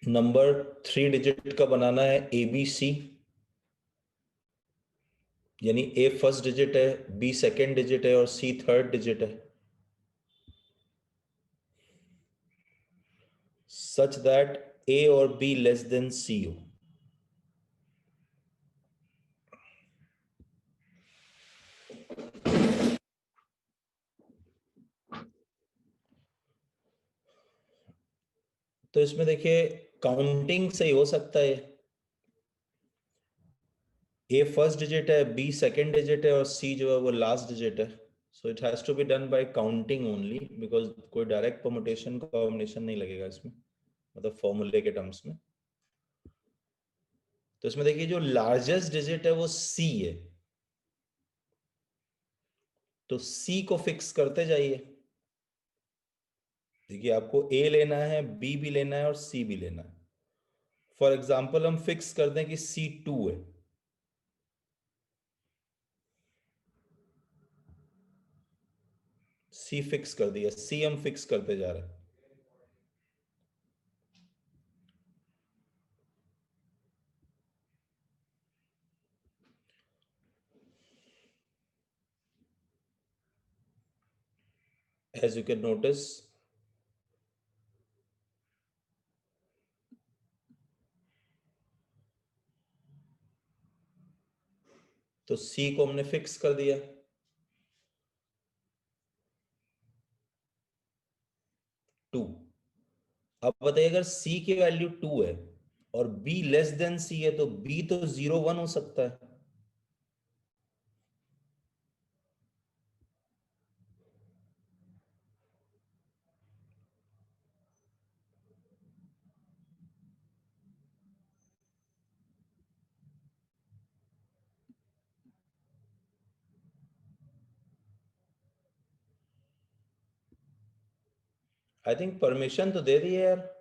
Number 3 digit का बनाना है ABC, यानी A फर्स्ट डिजिट है, B सेकेंड डिजिट है और C थर्ड डिजिट है, सच दैट A और B लेस देन C हो। तो इसमें देखिए काउंटिंग से ही हो सकता है। ए फर्स्ट डिजिट है, बी सेकेंड डिजिट है और सी जो है वो लास्ट डिजिट है। So it has to be done by counting only, because कोई डायरेक्ट परमुटेशन कॉम्बिनेशन नहीं लगेगा इसमें, मतलब फॉर्मूले के टर्म्स में। तो इसमें देखिए जो लार्जेस्ट डिजिट है वो सी है, तो सी को फिक्स करते जाइए। देखिए आपको ए लेना है, बी भी लेना है और सी भी लेना है। फॉर एग्जाम्पल हम फिक्स कर दें कि C2 है, सी फिक्स कर दिया, सी हम फिक्स करते जा रहे हैं। As you can notice, तो C को हमने फिक्स कर दिया 2। अब बताइए अगर C की वैल्यू 2 है और B लेस देन C है तो B तो 0 1 हो सकता है। आई थिंक परमिशन तो दे दी है यार।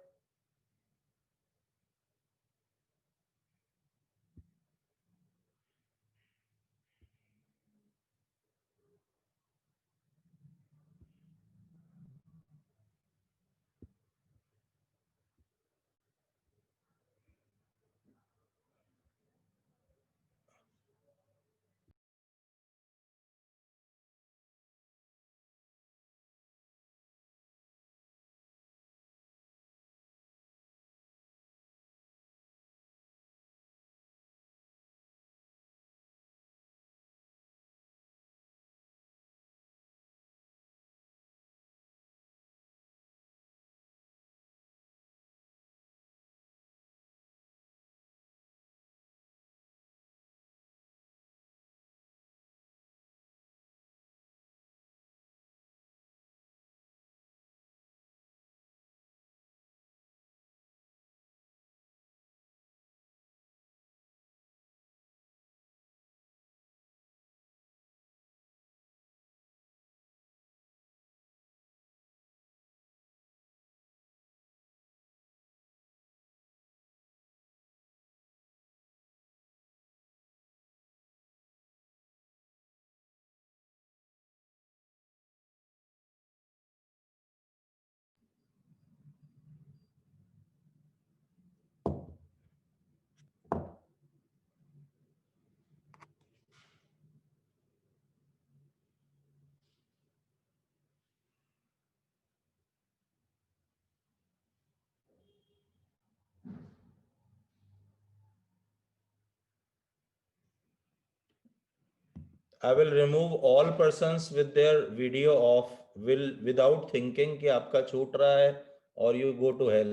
I will remove all persons with their video of, will without thinking कि आपका छूट रहा है और यू गो टू हेल।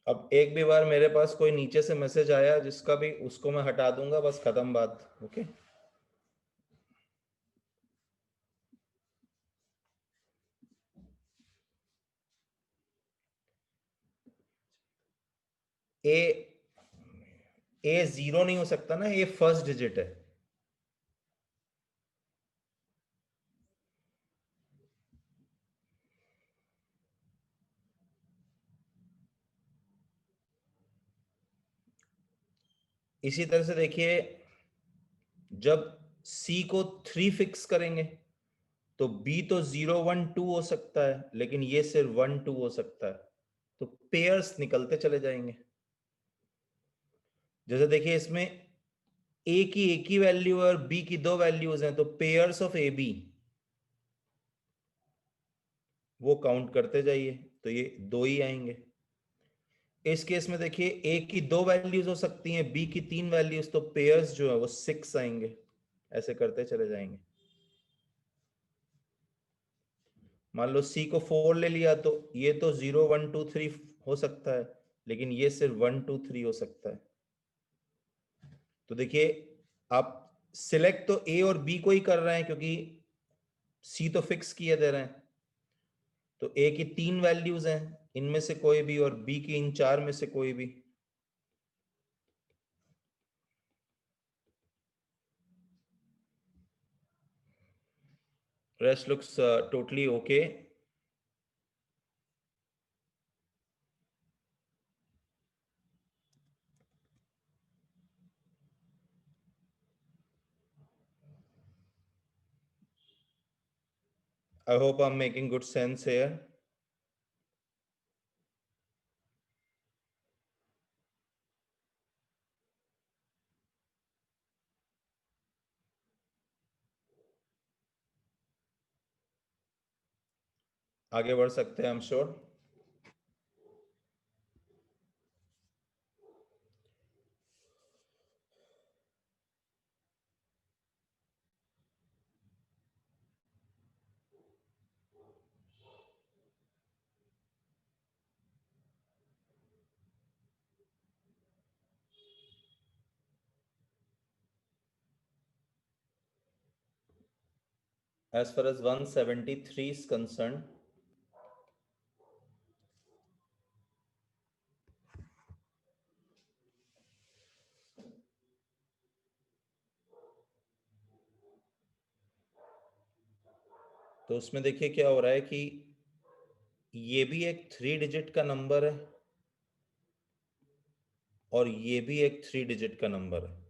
अब एक भी बार मेरे पास कोई नीचे से मैसेज आया जिसका भी, उसको मैं हटा दूंगा, बस खत्म बात। ओके ए, ए 0 नहीं हो सकता ना, ए फर्स्ट डिजिट है। इसी तरह से देखिए, जब सी को 3 फिक्स करेंगे तो बी तो 0 1 2 हो सकता है, लेकिन ये सिर्फ 1 2 हो सकता है, तो पेयर्स निकलते चले जाएंगे। जैसे देखिए इसमें ए की एक ही वैल्यू है और बी की दो वैल्यूज हैं, तो पेयर्स ऑफ ए बी वो काउंट करते जाइए, तो ये दो ही आएंगे। इस केस में देखिए ए की दो वैल्यूज हो सकती हैं, बी की तीन वैल्यूज, तो पेयर्स जो है वो 6 आएंगे। ऐसे करते चले जाएंगे। मान लो सी को 4 ले लिया, तो ये तो 0 1 2 3 हो सकता है, लेकिन ये सिर्फ 1 2 3 हो सकता है। तो देखिए आप सिलेक्ट तो ए और बी को ही कर रहे हैं, क्योंकि सी तो फिक्स किए दे रहे हैं। तो ए की तीन वैल्यूज हैं, इनमें से कोई भी, और बी की इन चार में से कोई भी। Rest looks totally okay. I hope I'm making good sense here. आगे बढ़ सकते हैं, I'm sure. As far as 173 is concerned, तो उसमें देखिए क्या हो रहा है कि ये भी एक 3 डिजिट का नंबर है और ये भी एक 3 डिजिट का नंबर है।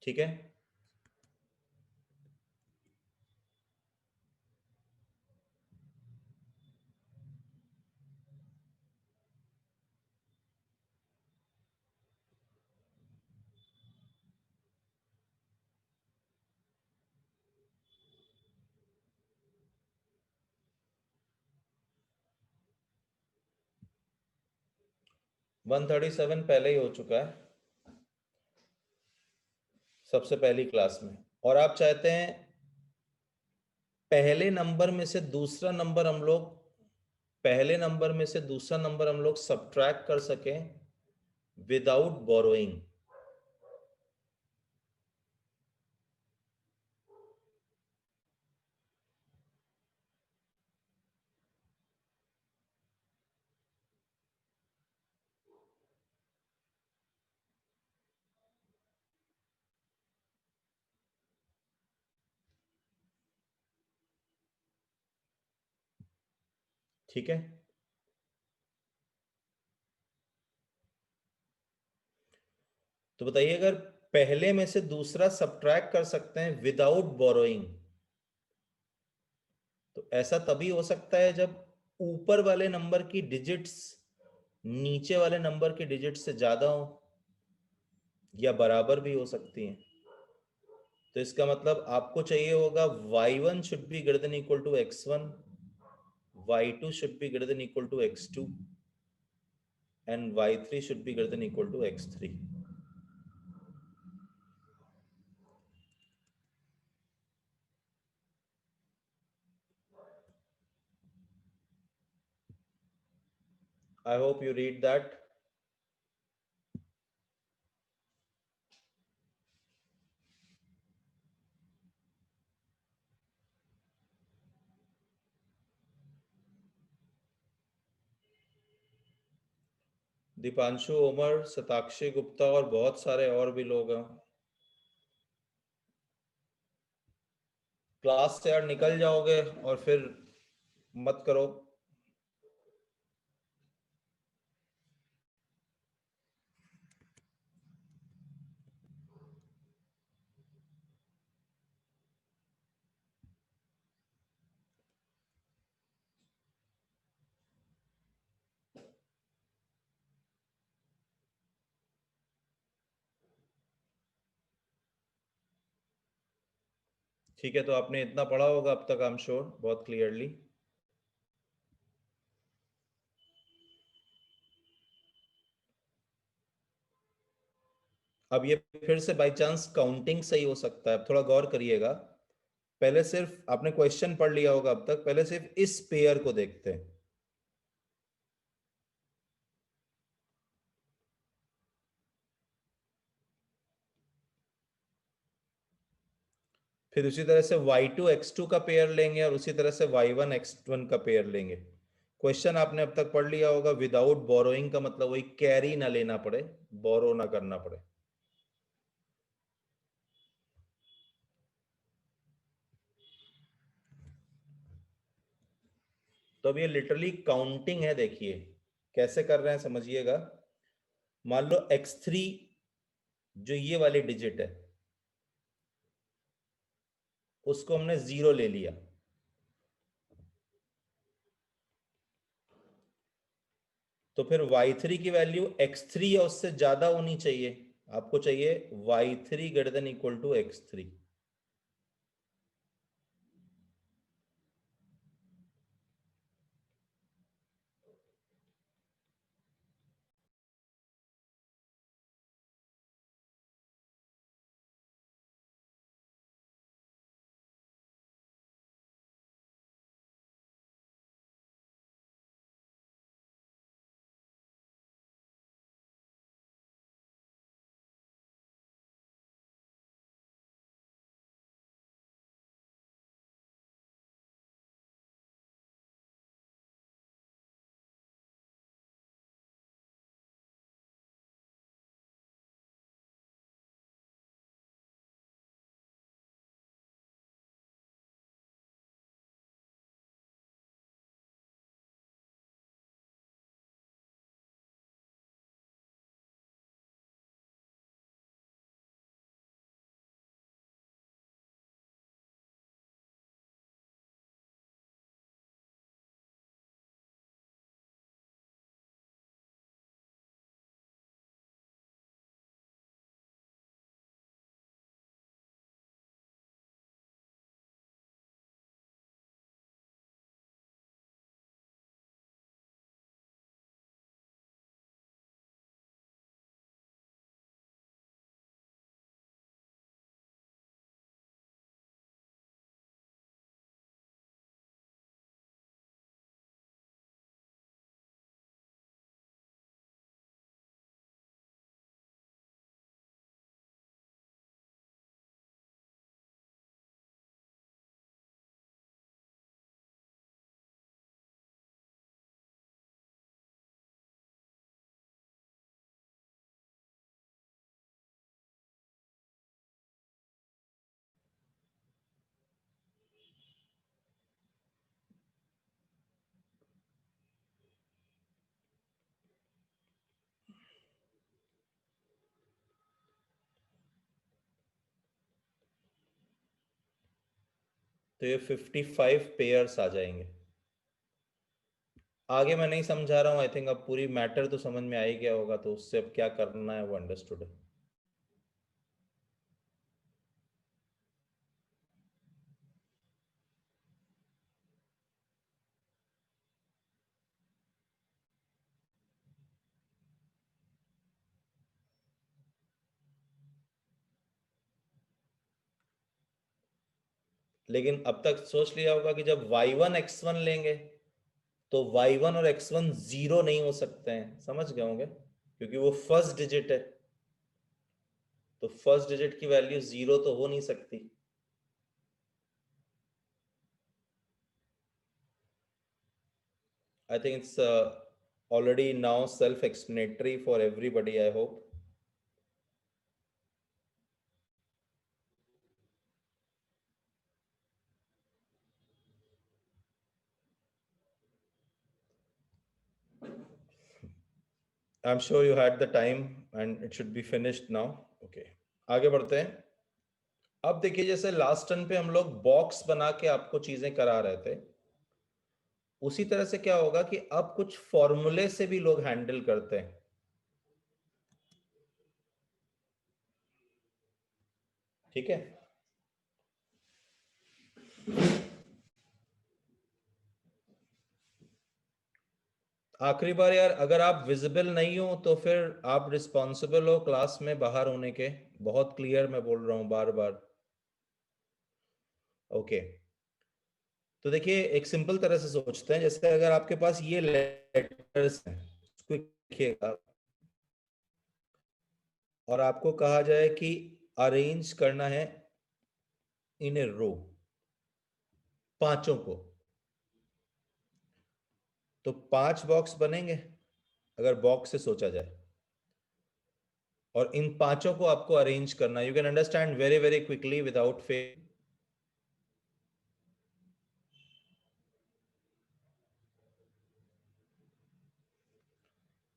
ठीक है। वन 137 पहले ही हो चुका है, सबसे पहली क्लास में। और आप चाहते हैं पहले नंबर में से दूसरा नंबर हम लोग पहले नंबर में से दूसरा नंबर हम लोग सब्ट्रैक्ट कर सकें विदाउट बोरोइंग। ठीक है। तो बताइए, अगर पहले में से दूसरा सब्ट्रैक्ट कर सकते हैं विदाउट बोरोइंग, तो ऐसा तभी हो सकता है जब ऊपर वाले नंबर की डिजिट्स नीचे वाले नंबर के डिजिट से ज्यादा हो, या बराबर भी हो सकती हैं। तो इसका मतलब आपको चाहिए होगा y1 should be greater than equal to x1, y2 should be greater than equal to x2, and y3 should be greater than equal to x3। I hope you read that. Deepanshu, Umar, Shatakshi Gupta और बहुत सारे और भी लोग हैं। क्लास से यार निकल जाओगे और फिर मत करो। ठीक है, तो आपने इतना पढ़ा होगा अब तक, आई एम श्योर, बहुत क्लियरली। अब ये फिर से बाय चांस काउंटिंग सही हो सकता है, थोड़ा गौर करिएगा। पहले सिर्फ आपने क्वेश्चन पढ़ लिया होगा अब तक, पहले सिर्फ इस पेयर को देखते हैं। फिर उसी तरह से y2 x2 का पेयर लेंगे और उसी तरह से y1 x1 का पेयर लेंगे। क्वेश्चन आपने अब तक पढ़ लिया होगा, विदाउट बोरोइंग का मतलब वही कैरी ना लेना पड़े, बोरो ना करना पड़े। तो अब ये लिटरली काउंटिंग है, देखिए कैसे कर रहे हैं समझिएगा। मान लो x3 जो ये वाली डिजिट है उसको हमने 0 ले लिया, तो फिर y3 की वैल्यू x3 या उससे ज्यादा होनी चाहिए। आपको चाहिए y3 greater than equal to x3। तो ये 55 पेयर्स आ जाएंगे। आगे मैं नहीं समझा रहा हूँ, आई थिंक अब पूरी मैटर तो समझ में आ ही गया होगा, तो उससे अब क्या करना है वो अंडरस्टूड है। लेकिन अब तक सोच लिया होगा कि जब y1 x1 लेंगे तो y1 और x1 जीरो नहीं हो सकते हैं, समझ गए होंगे, क्योंकि वो फर्स्ट डिजिट है, तो फर्स्ट डिजिट की वैल्यू जीरो तो हो नहीं सकती। I think it's already now self-explanatory for everybody, I hope. I'm sure you had the time and it should be finished now. Okay. आगे बढ़ते हैं। अब देखिए, जैसे लास्ट टर्न पे हम लोग बॉक्स बना के आपको चीजें करा रहे थे, उसी तरह से क्या होगा कि अब कुछ फॉर्मूले से भी लोग हैंडल करते हैं। ठीक है, आखिरी बार यार, अगर आप विजिबल नहीं हो तो फिर आप रिस्पॉन्सिबल हो क्लास में बाहर होने के। बहुत क्लियर मैं बोल रहा हूं बार बार। ओके, तो देखिए एक सिंपल तरह से सोचते हैं, जैसे अगर आपके पास ये लेटर्स हैं, उसको लिखिएगा, और आपको कहा जाए कि अरेंज करना है इन ए रो, पांचों को, तो 5 बॉक्स बनेंगे अगर बॉक्स से सोचा जाए, और इन पांचों को आपको अरेंज करना। You can understand very very quickly without fail.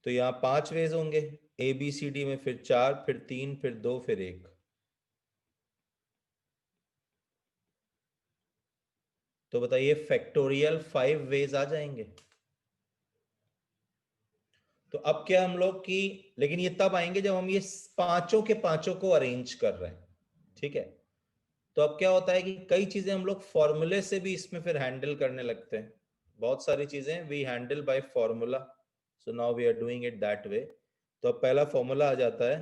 तो यहां 5 वेज होंगे, ए बी सी डी में, फिर 4, फिर 3, फिर 2, फिर 1। तो बताइए फैक्टोरियल 5 वेज आ जाएंगे। तो अब क्या हम लोग की, लेकिन ये तब आएंगे जब हम ये पांचों के पांचों को अरेंज कर रहे हैं। ठीक है, तो अब क्या होता है कि कई चीजें हम लोग फॉर्मूले से भी इसमें फिर हैंडल करने लगते हैं। बहुत सारी चीजें we handle by formula, so now we are doing it that way. तो अब पहला फॉर्मूला आ जाता है,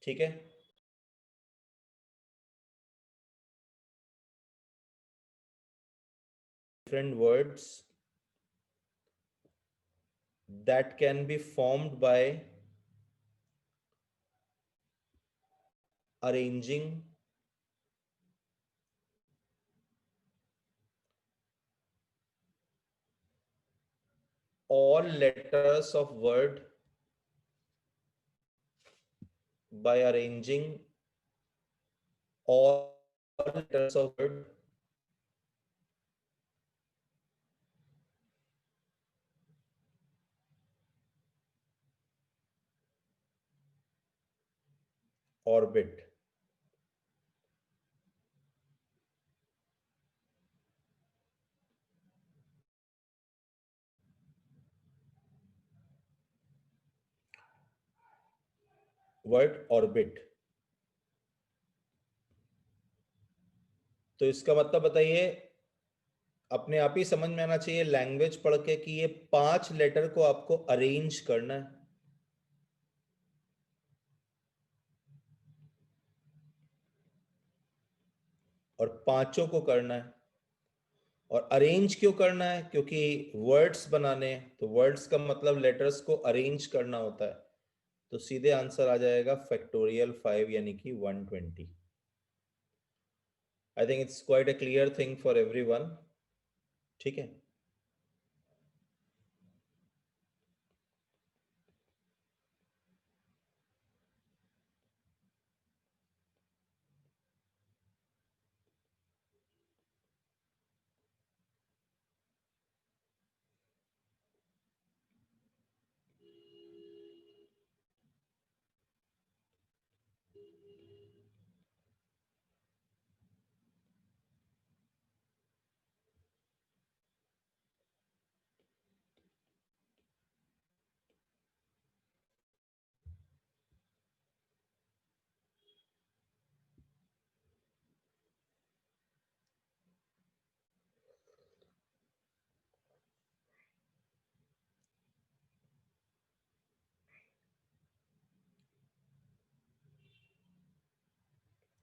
ठीक है, different words that can be formed by arranging all letters of word, by arranging all letters of word orbit. Word orbit, तो इसका मतलब बताइए, अपने आप ही समझ में आना चाहिए लैंग्वेज पढ़ के कि ये 5 लेटर को आपको अरेंज करना है, और पांचों को करना है। और अरेंज क्यों करना है? क्योंकि वर्ड्स बनाने हैं, तो वर्ड्स का मतलब लेटर्स को अरेंज करना होता है। तो सीधे आंसर आ जाएगा फैक्टोरियल 5 यानी कि 120। I think it's quite a clear thing for everyone. ठीक है,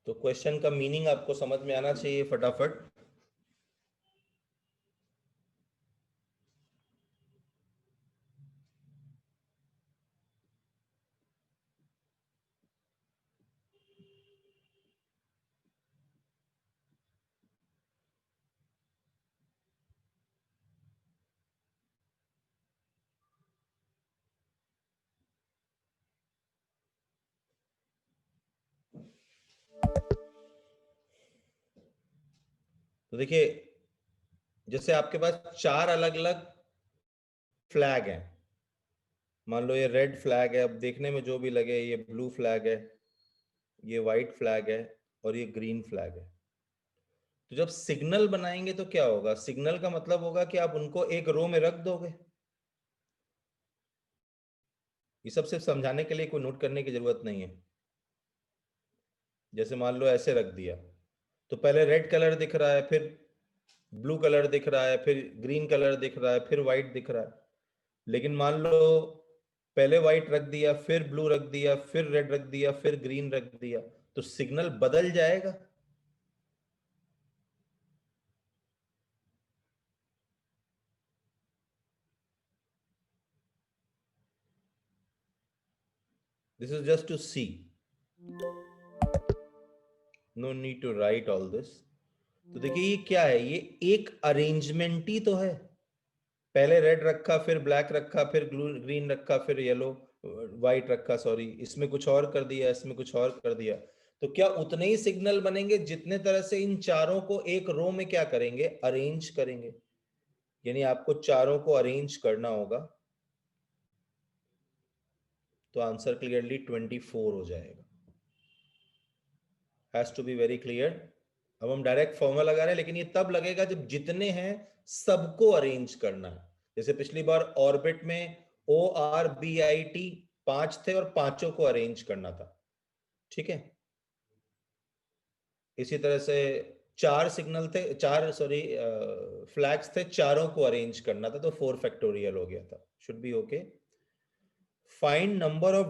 तो क्वेश्चन का मीनिंग आपको समझ में आना चाहिए फटाफट। तो देखिए, जैसे आपके पास चार अलग अलग फ्लैग हैं। मान लो ये रेड फ्लैग है, अब देखने में जो भी लगे, ये ब्लू फ्लैग है, ये व्हाइट फ्लैग है, और ये ग्रीन फ्लैग है। तो जब सिग्नल बनाएंगे तो क्या होगा? सिग्नल का मतलब होगा कि आप उनको एक रो में रख दोगे। ये सब सिर्फ समझाने के लिए, कोई नोट करने की जरूरत नहीं है। जैसे मान लो ऐसे रख दिया, तो पहले रेड कलर दिख रहा है, फिर ब्लू कलर दिख रहा है, फिर ग्रीन कलर दिख रहा है, फिर व्हाइट दिख रहा है। लेकिन मान लो पहले व्हाइट रख दिया, फिर ब्लू रख दिया, फिर रेड रख दिया, फिर ग्रीन रख दिया, तो सिग्नल बदल जाएगा। This is just to see, no need to write all this. तो देखिए ये क्या है, ये एक अरेंजमेंट ही तो है। पहले रेड रखा, फिर ब्लैक रखा, फिर ग्रीन रखा, फिर येलो व्हाइट रखा, सॉरी, इसमें कुछ और कर दिया, इसमें कुछ और कर दिया। तो क्या उतने ही सिग्नल बनेंगे जितने तरह से इन चारों को एक रो में क्या करेंगे, अरेंज करेंगे। यानी आपको चारों को अरेंज करना होगा, तो आंसर क्लियरली 24 हो जाएगा। Has to be very clear. अब हम डायरेक्ट फॉर्मूला लगा रहे हैं, लेकिन ये तब लगेगा जब जितने हैं सबको अरेंज करना है। जैसे पिछली बार ऑर्बिट में ORBIT पांच थे और पांचों को अरेंज करना था, ठीक है। इसी तरह से चार सिग्नल थे, चार सॉरी फ्लैग्स थे, चारों को अरेंज करना था, तो 4 फैक्टोरियल हो गया था। Should be okay. Find number of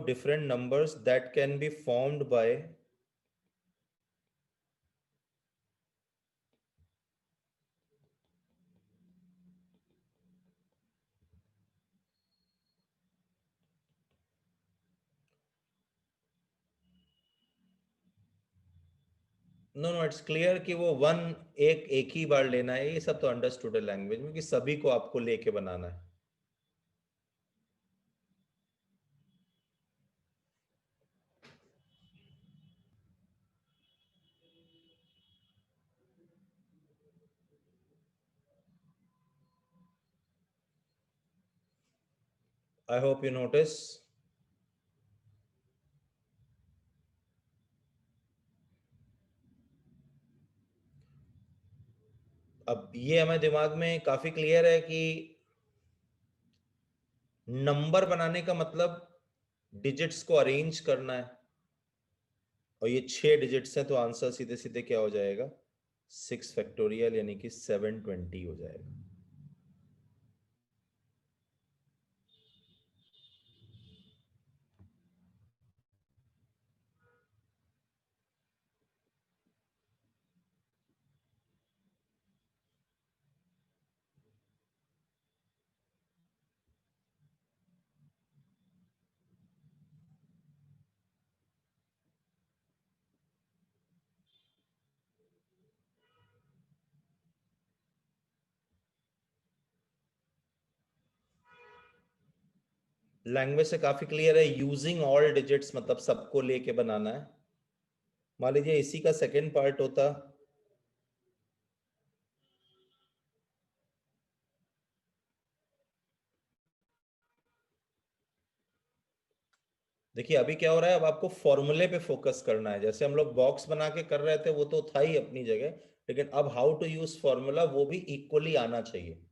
different numbers that can be formed by no no it's clear कि वो वन एक ही बार लेना है, ये सब तो अंडरस्टूड है लैंग्वेज में, कि सभी को आपको लेके बनाना है। I hope you notice. अब ये हमें दिमाग में काफी क्लियर है कि नंबर बनाने का मतलब डिजिट्स को अरेंज करना है, और ये 6 डिजिट्स हैं, तो आंसर सीधे सीधे क्या हो जाएगा, 6 फैक्टोरियल, यानी कि 720 हो जाएगा। लैंग्वेज से काफी क्लियर है, यूजिंग ऑल डिजिट्स मतलब सबको लेके बनाना है। मान लीजिए इसी का सेकेंड पार्ट होता, देखिए अभी क्या हो रहा है, अब आपको फॉर्मूले पे फोकस करना है। जैसे हम लोग बॉक्स बना के कर रहे थे, वो तो था ही अपनी जगह, लेकिन अब हाउ टू यूज फॉर्मूला वो भी इक्वली आना चाहिए।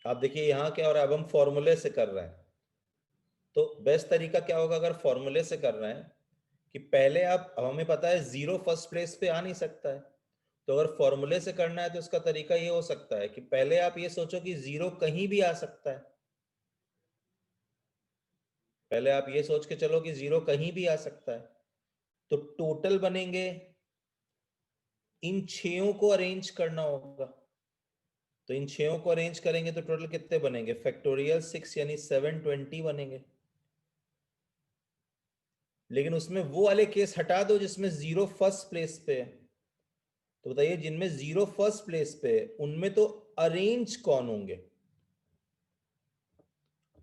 आप देखिए यहाँ क्या हो रहा है, अब हम फॉर्मूले से कर रहे हैं। तो बेस्ट तरीका क्या होगा अगर फॉर्मूले से कर रहे हैं, कि पहले आप, हमें पता है जीरो फर्स्ट प्लेस पे आ नहीं सकता है, तो अगर फॉर्मूले से करना है तो इसका तरीका ये हो सकता है कि पहले आप ये सोचो कि जीरो कहीं भी आ सकता है। पहले आप ये सोच के चलो कि जीरो कहीं भी आ सकता है। तो टोटल बनेंगे, इन छयों को अरेंज करना होगा। तो इन छयों को अरेंज करेंगे तो टोटल कितने बनेंगे, फैक्टोरियल 6 यानी 720 बनेंगे। लेकिन उसमें वो वाले केस हटा दो जिसमें जीरो फर्स्ट प्लेस पे है। तो बताइए जिनमें जीरो फर्स्ट प्लेस पे है उनमें तो अरेंज कौन होंगे?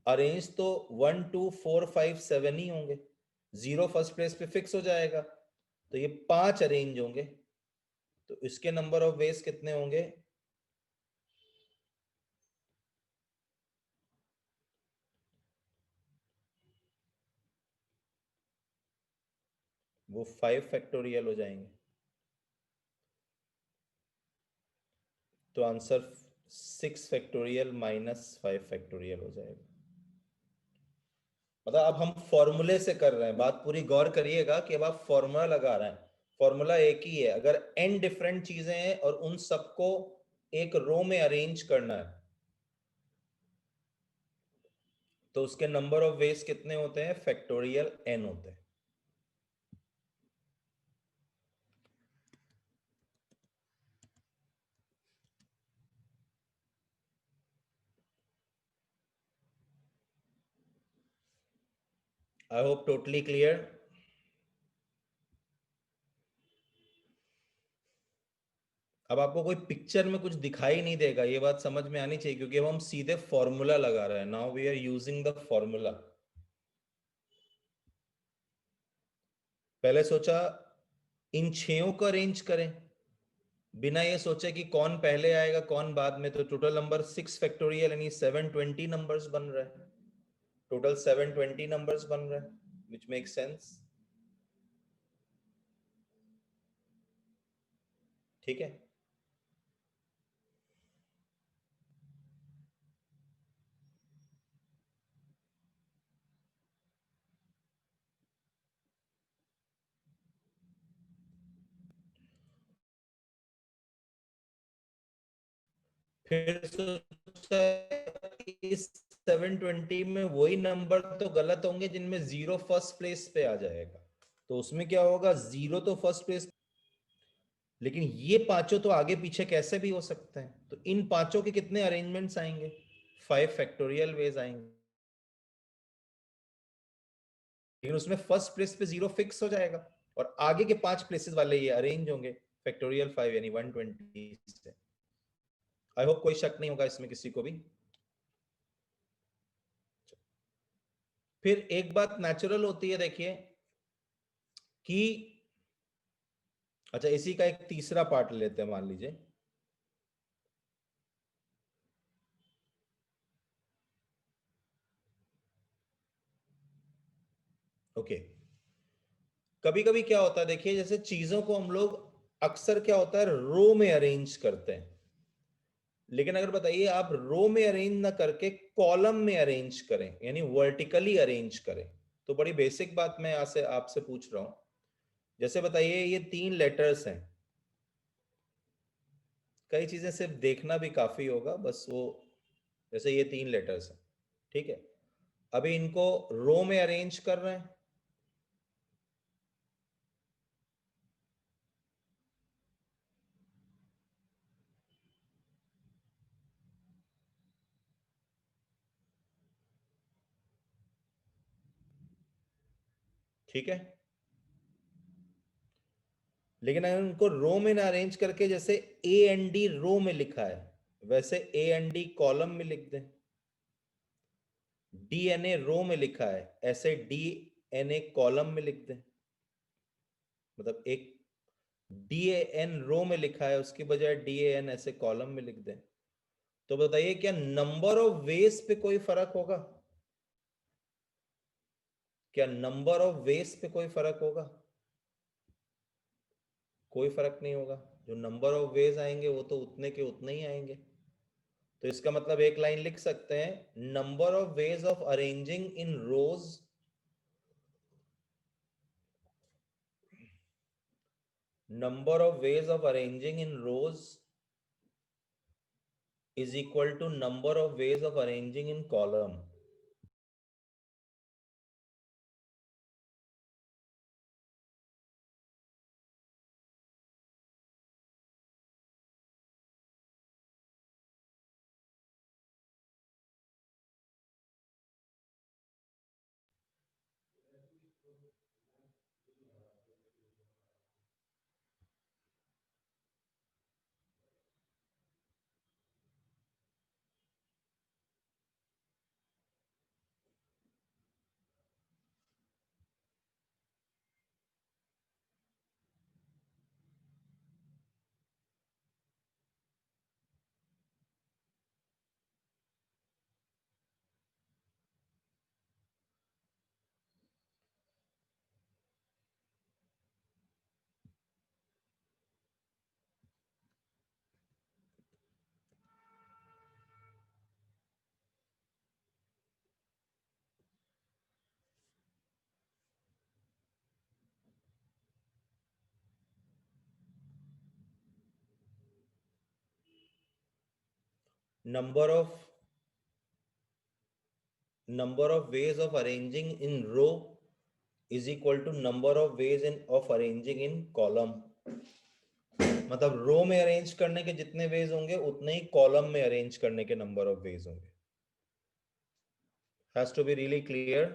अरेंज तो 1 2 4 5 7 ही होंगे। जीरो फर्स्ट प्लेस पे फिक्स हो जाएगा, तो ये 5 अरेंज होंगे। तो इसके नंबर ऑफ वेज कितने होंगे? वो 5 फैक्टोरियल हो जाएंगे। तो आंसर 6 फैक्टोरियल -5 फैक्टोरियल हो जाएगा। मतलब अब हम फॉर्मूले से कर रहे हैं, बात पूरी गौर करिएगा कि अब आप फॉर्मूला लगा रहे हैं। फॉर्मूला एक ही है, अगर n डिफरेंट चीजें हैं और उन सबको एक रो में अरेंज करना है तो उसके नंबर ऑफ वेज कितने होते हैं, फैक्टोरियल n होते हैं। I hope totally clear. अब आपको कोई पिक्चर में कुछ दिखाई नहीं देगा, ये बात समझ में आनी चाहिए, क्योंकि अब हम सीधे फॉर्मूला लगा रहे हैं। Now we are using the formula. पहले सोचा इन छयों को अरेंज करें, बिना ये सोचे कि कौन पहले आएगा कौन बाद में। तो टोटल नंबर 6 फैक्टोरियल यानी 720 नंबर्स बन रहे हैं। टोटल 720 नंबर्स बन रहे हैं, विच मेक सेंस। ठीक है। फिर सोचा इस 720 में वही नंबर तो गलत होंगे जिनमें जीरो फर्स्ट प्लेस पे आ जाएगा। तो उसमें क्या होगा, जीरो तो फर्स्ट प्लेस, लेकिन ये पांचों तो आगे पीछे कैसे भी हो सकते हैं। तो इन पांचों के कितने अरेंजमेंट्स आएंगे, 5 फैक्टोरियल वेज आएंगे। लेकिन उसमें फर्स्ट प्लेस पे जीरो फिक्स हो जाएगा और आगे के 5 प्लेसेस वाले ये अरेंज होंगे फैक्टोरियल 5 यानी 120 से। आई होप कोई शक नहीं होगा इसमें किसी को भी। फिर एक बात नेचुरल होती है, देखिए कि, अच्छा इसी का एक तीसरा पार्ट लेते हैं, मान लीजिए ओके। कभी कभी क्या होता है, देखिए जैसे चीजों को हम लोग अक्सर क्या होता है रो में अरेंज करते हैं। लेकिन अगर बताइए आप रो में अरेंज ना करके कॉलम में अरेंज करें, यानी वर्टिकली अरेंज करें, तो बड़ी बेसिक बात मैं यहाँ से आपसे पूछ रहा हूं। जैसे बताइए ये 3 लेटर्स हैं, कई चीजें सिर्फ देखना भी काफी होगा बस वो। जैसे ये 3 लेटर्स हैं, ठीक है। अभी इनको रो में अरेंज कर रहे हैं, ठीक है। लेकिन अगर उनको रो में ना अरेंज करके, जैसे ए एन डी रो में लिखा है वैसे ए एन डी कॉलम में लिख दें। डीएनए रो में लिखा है ऐसे डीएनए कॉलम में लिख दें। मतलब एक डीएन रो में लिखा है उसकी बजाय डीएन ऐसे कॉलम में लिख दें। तो बताइए क्या नंबर ऑफ वेज पे कोई फर्क होगा? क्या नंबर ऑफ वेज पे कोई फर्क होगा? कोई फर्क नहीं होगा। जो नंबर ऑफ वेज आएंगे वो तो उतने के उतने ही आएंगे। तो इसका मतलब एक लाइन लिख सकते हैं, number of ways of arranging in rows, number of ways of arranging in rows is equal to number of ways of arranging in column. Number of ways of arranging in row is equal to number of ways of arranging in column. मतलब रो में arrange करने के जितने veg होंगे उतने ही column में arrange करने के नंबर ऑफ वेज होंगे. Has to be really clear.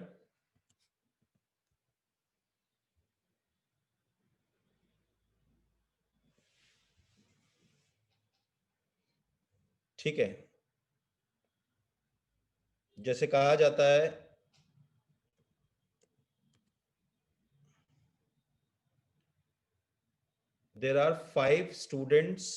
ठीक है. जैसे कहा जाता है, there are 5 students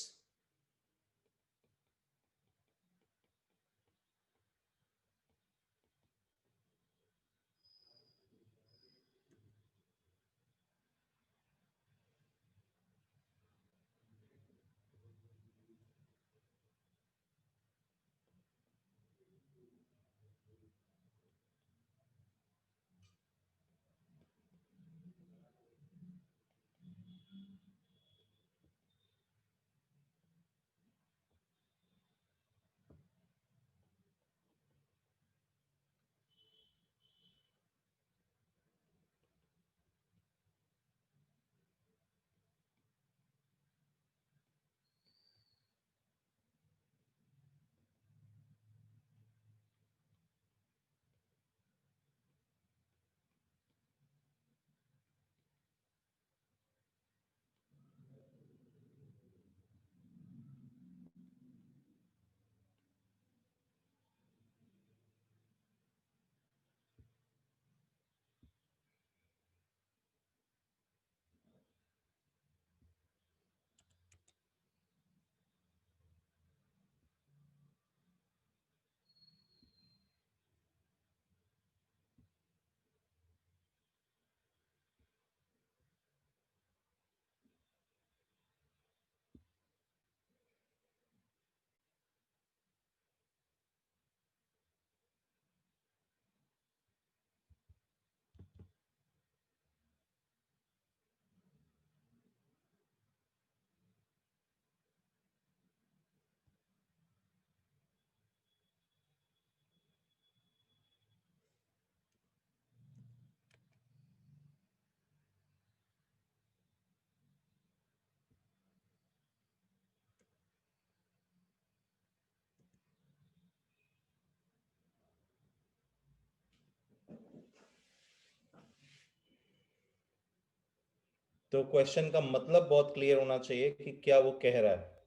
तो क्वेश्चन का मतलब बहुत क्लियर होना चाहिए कि क्या वो कह रहा है.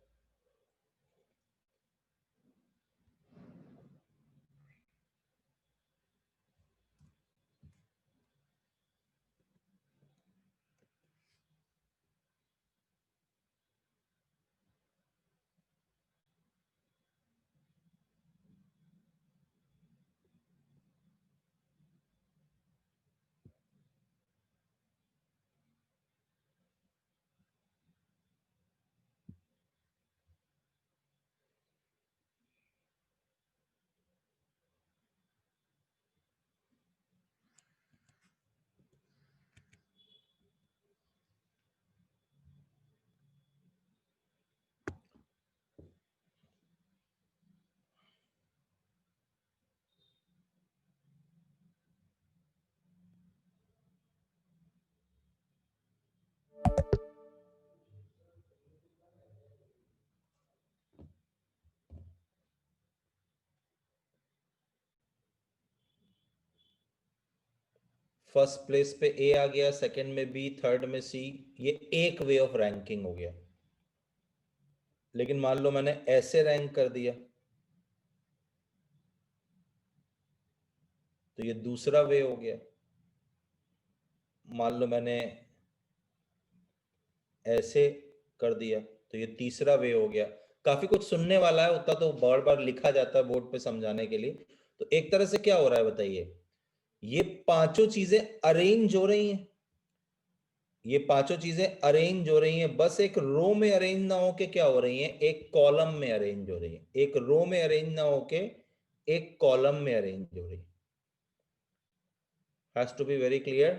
फर्स्ट प्लेस पे ए आ गया, सेकंड में बी, थर्ड में सी, ये एक वे ऑफ रैंकिंग हो गया। लेकिन मान लो मैंने ऐसे रैंक कर दिया तो ये दूसरा वे हो गया। मान लो मैंने ऐसे कर दिया तो ये तीसरा वे हो गया। काफी कुछ सुनने वाला है, उतना तो बार बार लिखा जाता है बोर्ड पे समझाने के लिए। तो एक तरह से क्या हो रहा है बताइए, ये पांचों चीजें अरेंज हो रही हैं, ये पांचों चीजें अरेंज हो रही हैं, बस एक रो में अरेंज ना होके क्या हो रही हैं, एक कॉलम में अरेंज हो रही है। एक रो में अरेंज ना होके एक कॉलम में अरेंज हो रही है। Has to be very clear.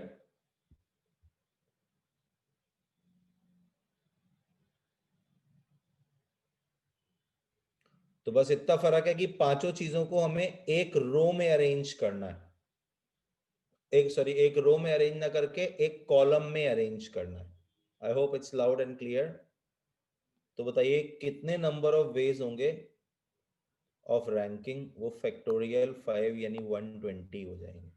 तो बस इतना फर्क है कि पांचों चीजों को हमें एक रो में अरेंज करना है, एक रो में अरेंज ना करके एक कॉलम में अरेंज करना है। I hope it's loud and clear. तो बताइए कितने नंबर ऑफ वेज होंगे ऑफ रैंकिंग, वो फैक्टोरियल 5 यानी 120 हो जाएंगे।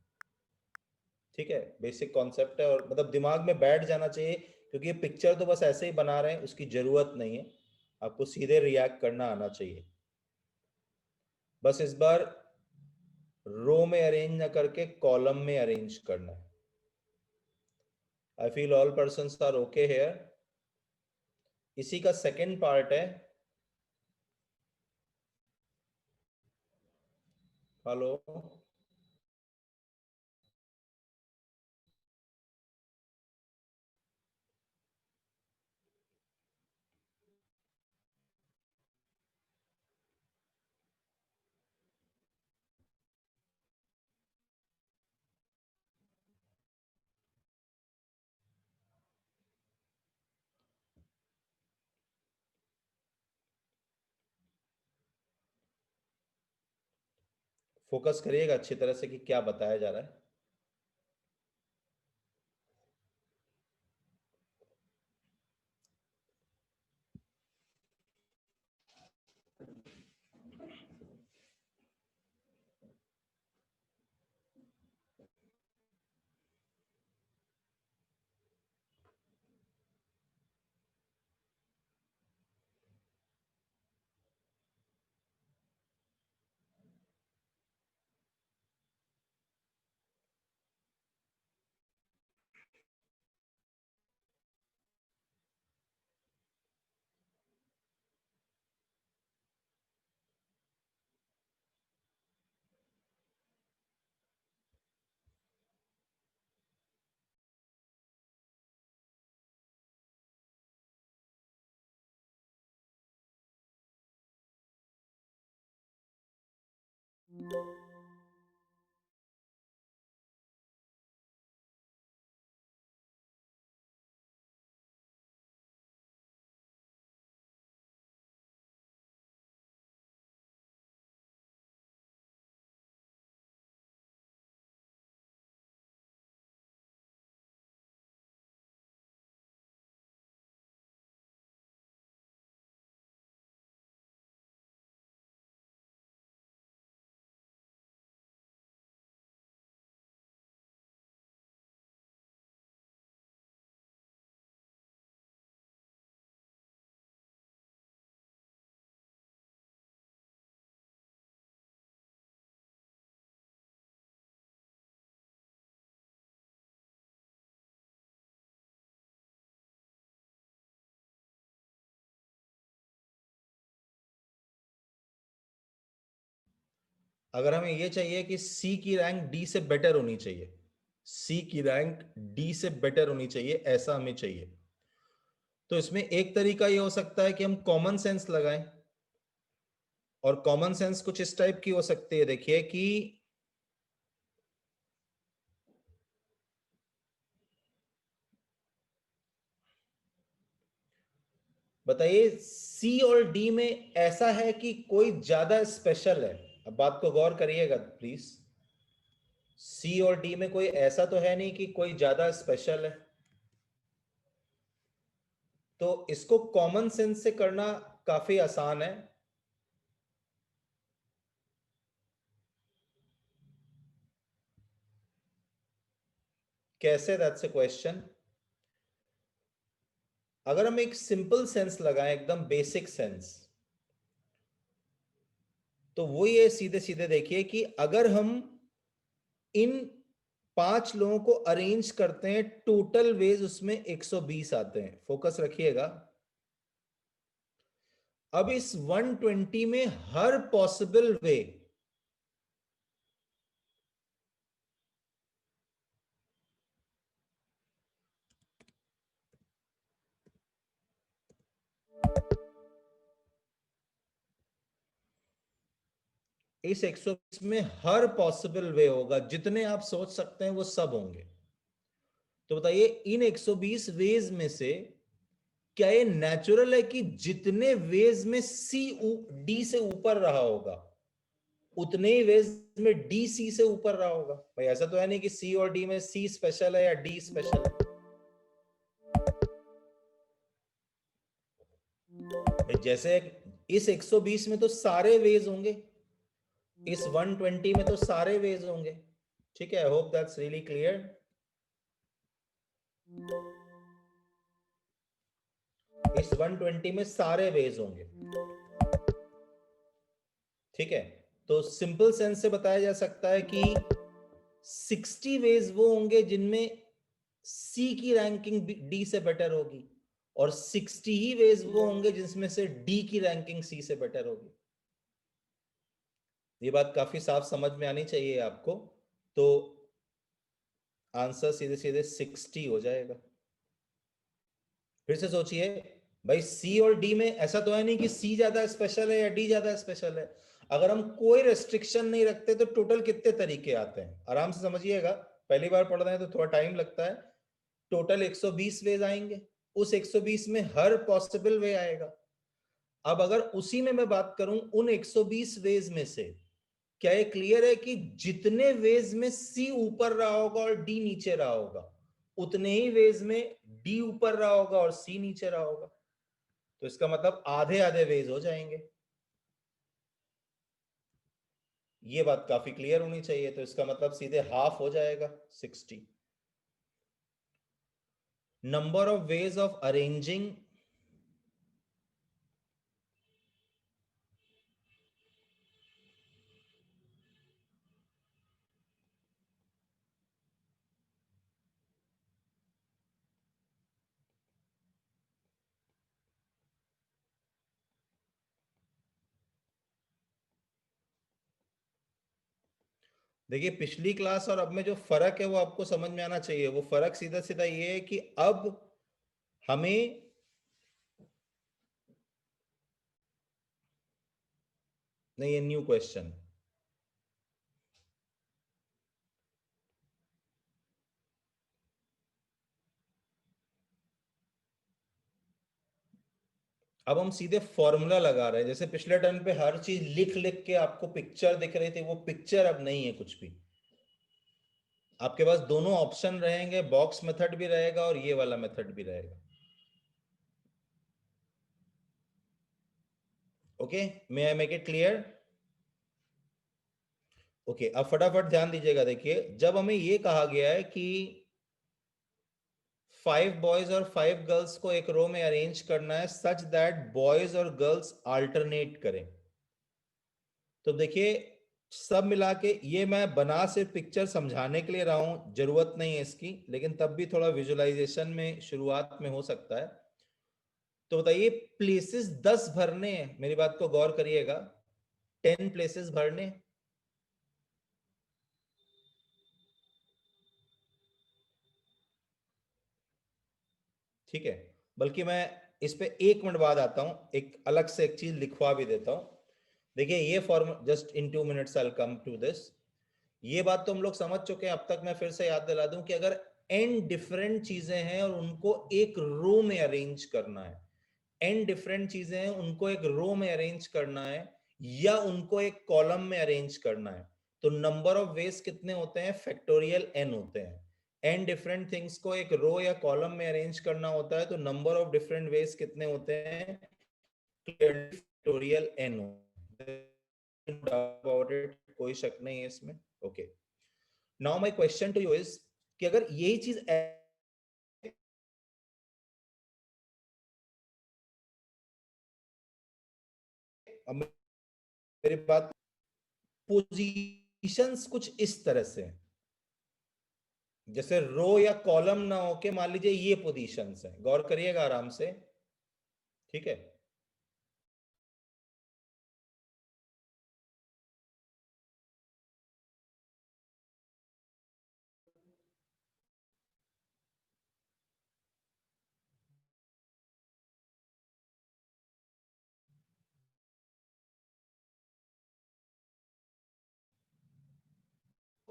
ठीक है, बेसिक कॉन्सेप्ट है और मतलब दिमाग में बैठ जाना चाहिए, क्योंकि ये पिक्चर तो बस ऐसे ही बना रहे हैं, उसकी जरूरत नहीं है, आपको सीधे रिएक्ट करना आना चाहिए। बस इस बार रो में अरेंज ना करके कॉलम में अरेंज करना है। I feel all persons are okay here. इसी का सेकेंड पार्ट है, हेलो, फोकस करिएगा अच्छी तरह से कि क्या बताया जा रहा है। अगर हमें ये चाहिए कि सी की रैंक डी से बेटर होनी चाहिए, सी की रैंक डी से बेटर होनी चाहिए, ऐसा हमें चाहिए, तो इसमें एक तरीका ये हो सकता है कि हम कॉमन सेंस लगाएं। और कॉमन सेंस कुछ इस टाइप की हो सकती है, देखिए कि बताइए सी और डी में ऐसा है कि कोई ज्यादा स्पेशल है। अब बात को गौर करिएगा प्लीज, सी और डी में कोई ऐसा तो है नहीं कि कोई ज्यादा स्पेशल है। तो इसको कॉमन सेंस से करना काफी आसान है। कैसे? That's a question. अगर हम एक सिंपल सेंस लगाएं, एकदम बेसिक सेंस, तो वो ये सीधे सीधे देखिए कि अगर हम इन 5 लोगों को अरेंज करते हैं, टोटल वेज उसमें 120 आते हैं। फोकस रखिएगा। अब इस 120 में हर पॉसिबल वे, इस 120 में हर पॉसिबल वे होगा, जितने आप सोच सकते हैं वो सब होंगे। तो बताइए इन 120 वेज में से क्या ये नेचुरल है कि जितने वेज में सी डी से ऊपर रहा होगा उतने ही वेज में डी सी से ऊपर रहा होगा? भाई ऐसा तो है नहीं कि सी और डी में सी स्पेशल है या डी स्पेशल है। भाई जैसे इस 120 में तो सारे वेज होंगे, इस 120 में तो सारे वेज होंगे। ठीक है, I hope that's really clear. इस 120 में सारे वेज होंगे। ठीक है, तो सिंपल सेंस से बताया जा सकता है कि 60 वेज वो होंगे जिनमें सी की रैंकिंग डी से बेटर होगी, और 60 ही वेज वो होंगे जिसमें से डी की रैंकिंग सी से बेटर होगी। ये बात काफी साफ समझ में आनी चाहिए आपको। तो आंसर सीधे सीधे 60 हो जाएगा। फिर से सोचिए, भाई सी और डी में ऐसा तो है नहीं कि सी ज्यादा स्पेशल है या डी ज्यादा स्पेशल है। अगर हम कोई रेस्ट्रिक्शन नहीं रखते तो टोटल कितने तरीके आते हैं, आराम से समझिएगा। पहली बार पढ़ रहे हैं तो थोड़ा टाइम लगता है। टोटल 120 वेज आएंगे, उस 120 में हर पॉसिबल वे आएगा। अब अगर उसी में मैं बात करूं उन 120 वेज में से, क्या ये क्लियर है कि जितने वेज में सी ऊपर रहा होगा और डी नीचे रहा होगा उतने ही वेज में डी ऊपर रहा होगा और सी नीचे रहा होगा? तो इसका मतलब आधे आधे वेज हो जाएंगे। ये बात काफी क्लियर होनी चाहिए। तो इसका मतलब सीधे हाफ हो जाएगा 60। Number of ways of arranging देखिए पिछली क्लास और अब में जो फर्क है वो आपको समझ में आना चाहिए। वो फर्क सीधा सीधा ये है कि अब हमें नहीं, ये न्यू क्वेश्चन। अब हम सीधे फॉर्मूला लगा रहे हैं। जैसे पिछले टर्म पे हर चीज लिख लिख के आपको पिक्चर दिख रही थी, वो पिक्चर अब नहीं है कुछ भी। आपके पास दोनों ऑप्शन रहेंगे, बॉक्स मेथड भी रहेगा और ये वाला मेथड भी रहेगा। Okay, may I make it clear? Okay, अब फटाफट ध्यान दीजिएगा। देखिए जब हमें ये कहा गया है कि 5 बॉयज और 5 गर्ल्स को एक रो में अरेंज करना है सच दैट बॉयज और गर्ल्स अल्टरनेट करें, तो देखिए सब मिला के ये मैं बना सिर्फ पिक्चर समझाने के लिए रहा हूं, जरूरत नहीं है इसकी, लेकिन तब भी थोड़ा विजुअलाइजेशन में शुरुआत में हो सकता है। तो बताइए प्लेसेस 10 भरने हैं, मेरी बात को गौर करिएगा। 10 प्लेसेस भरने हैं। ठीक है, बल्कि मैं इस पे 1 मिनट बाद आता हूं, एक अलग से एक चीज लिखवा भी देता हूं। देखिए ये form just in 2 minutes I will come to this. ये बात तो हम लोग समझ चुके हैं। अब तक मैं फिर से याद दिला दूं कि अगर n डिफरेंट चीजें हैं और उनको एक रो में अरेंज करना है, n डिफरेंट चीजें हैं उनको एक रो में अरेंज करना है या उनको एक कॉलम में अरेंज करना है, तो नंबर ऑफ वेज कितने होते हैं? फैक्टोरियल n होते हैं। n डिफरेंट थिंग्स को एक रो या कॉलम में अरेंज करना होता है तो नंबर ऑफ डिफरेंट वेज कितने होते हैं? फैक्टोरियल n होते हैं। About it, कोई शक नहीं है इसमें। Okay, now my question to you is, कि अगर यही चीज मेरी बात, पोजीशंस कुछ इस तरह से हैं, जैसे रो या कॉलम ना हो के मान लीजिए ये पोजीशंस है, गौर करिएगा आराम से, ठीक है।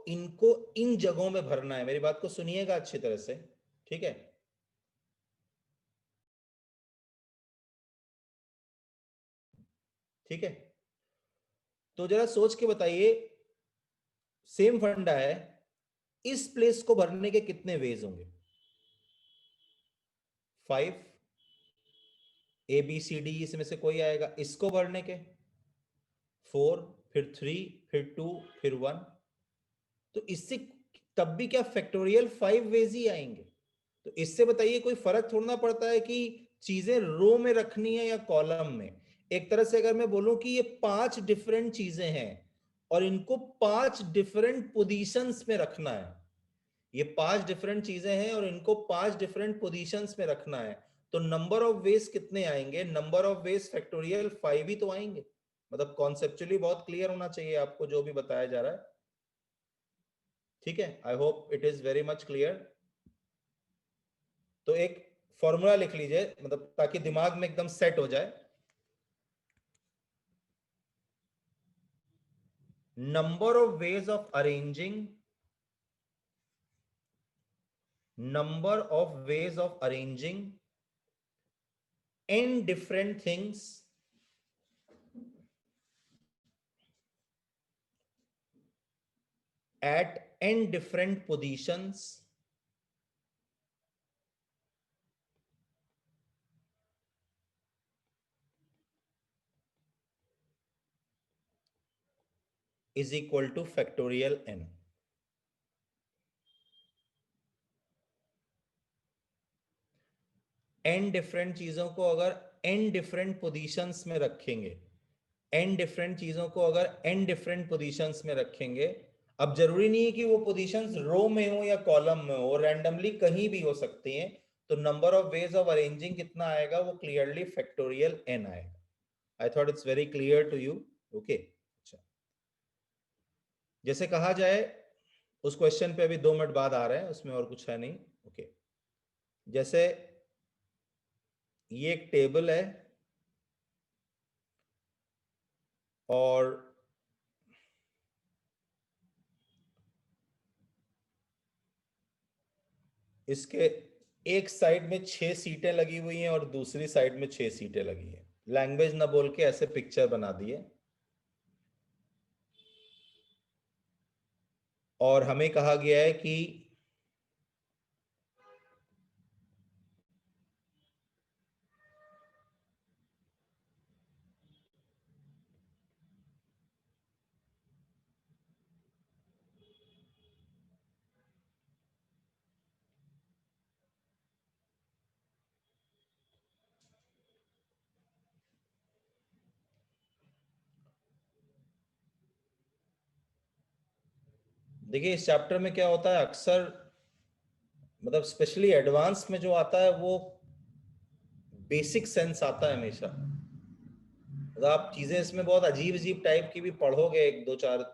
इनको इन जगहों में भरना है, मेरी बात को सुनिएगा अच्छी तरह से, ठीक है। ठीक है, तो जरा सोच के बताइए, सेम फंडा है, इस प्लेस को भरने के कितने वेज होंगे? 5, ए बी सी डी इसमें से कोई आएगा, इसको भरने के 4, फिर 3, फिर 2, फिर 1, तो इससे तब भी क्या फैक्टोरियल 5 वेज ही आएंगे। तो इससे बताइए कोई फर्क थोड़ा ना पड़ता है कि चीजें रो में रखनी है या कॉलम में। एक तरह से अगर मैं बोलूं कि ये 5 डिफरेंट चीजें हैं और इनको 5 डिफरेंट पोजीशंस में रखना है, ये 5 डिफरेंट चीजें हैं और इनको 5 डिफरेंट पोजीशंस में रखना है, तो नंबर ऑफ वेज कितने आएंगे? नंबर ऑफ वेज फैक्टोरियल 5 ही तो आएंगे। मतलब कॉन्सेप्चुअली बहुत क्लियर होना चाहिए आपको जो भी बताया जा रहा है, ठीक है। I hope it is very much clear. तो एक फॉर्मूला लिख लीजिए, मतलब ताकि दिमाग में एकदम सेट हो जाए। Number of ways of arranging, number of ways of arranging n different things at n different positions is equal to factorial n। n different चीजों को अगर n डिफरेंट पोजीशंस में रखेंगे, n डिफरेंट चीजों को अगर n डिफरेंट पोजीशंस में रखेंगे, अब जरूरी नहीं है कि वो पोजीशंस रो में हो या कॉलम में हो, रैंडमली कहीं भी हो सकती हैं, तो number of ways of arranging कितना आएगा? वो क्लियरली फैक्टोरियल n आएगा। I thought it's very clear to you, okay. अच्छा, जैसे कहा जाए, उस क्वेश्चन पे अभी 2 मिनट बाद आ रहे हैं, उसमें और कुछ है नहीं, ओके। जैसे ये एक टेबल है और इसके एक साइड में 6 सीटें लगी हुई हैं और दूसरी साइड में 6 सीटें लगी हैं। लैंग्वेज ना बोल के ऐसे पिक्चर बना दिए, और हमें कहा गया है कि देखिए इस चैप्टर में क्या होता है अक्सर, मतलब स्पेशली एडवांस में जो आता है वो बेसिक सेंस आता है हमेशा। मतलब आप चीजें इसमें बहुत अजीब अजीब टाइप की भी पढ़ोगे, एक दो चार,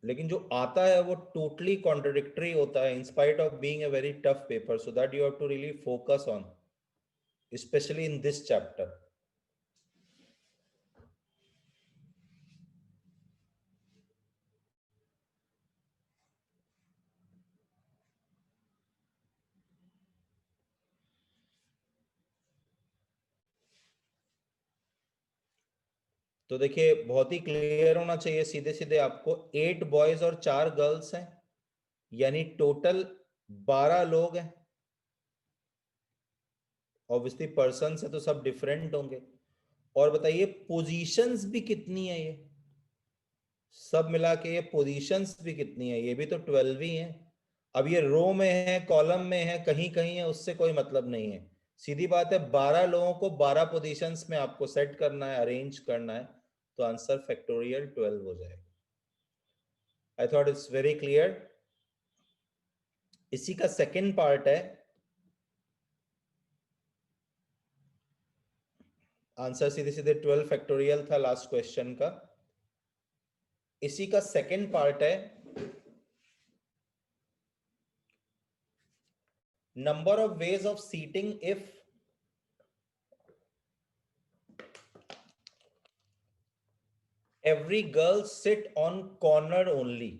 लेकिन जो आता है वो टोटली कॉन्ट्रडिक्टरी होता है, in spite of being a very tough paper, so that you have to really focus on, specially in this chapter. तो देखिए बहुत ही क्लियर होना चाहिए, सीधे सीधे आपको 8 बॉयज और 4 गर्ल्स हैं, यानी टोटल 12 लोग हैं। ऑब्वियसली पर्सन है तो सब डिफरेंट होंगे। और बताइए पोजीशंस भी कितनी है ये? सब मिला के ये पोजीशंस भी कितनी है, ये भी तो 12 ही है। अब ये रो में है, कॉलम में है, कहीं कहीं है, उससे कोई मतलब नहीं है। सीधी बात है, 12 लोगों को 12 पोजीशंस में आपको सेट करना है, अरेंज करना है, तो आंसर फैक्टोरियल 12 हो जाएगा। आई थॉट इट्स वेरी क्लियर। इसी का सेकेंड पार्ट है, आंसर सीधे सीधे 12 फैक्टोरियल था लास्ट क्वेश्चन का। इसी का सेकेंड पार्ट है, number of ways of seating if every girl sit on corner only,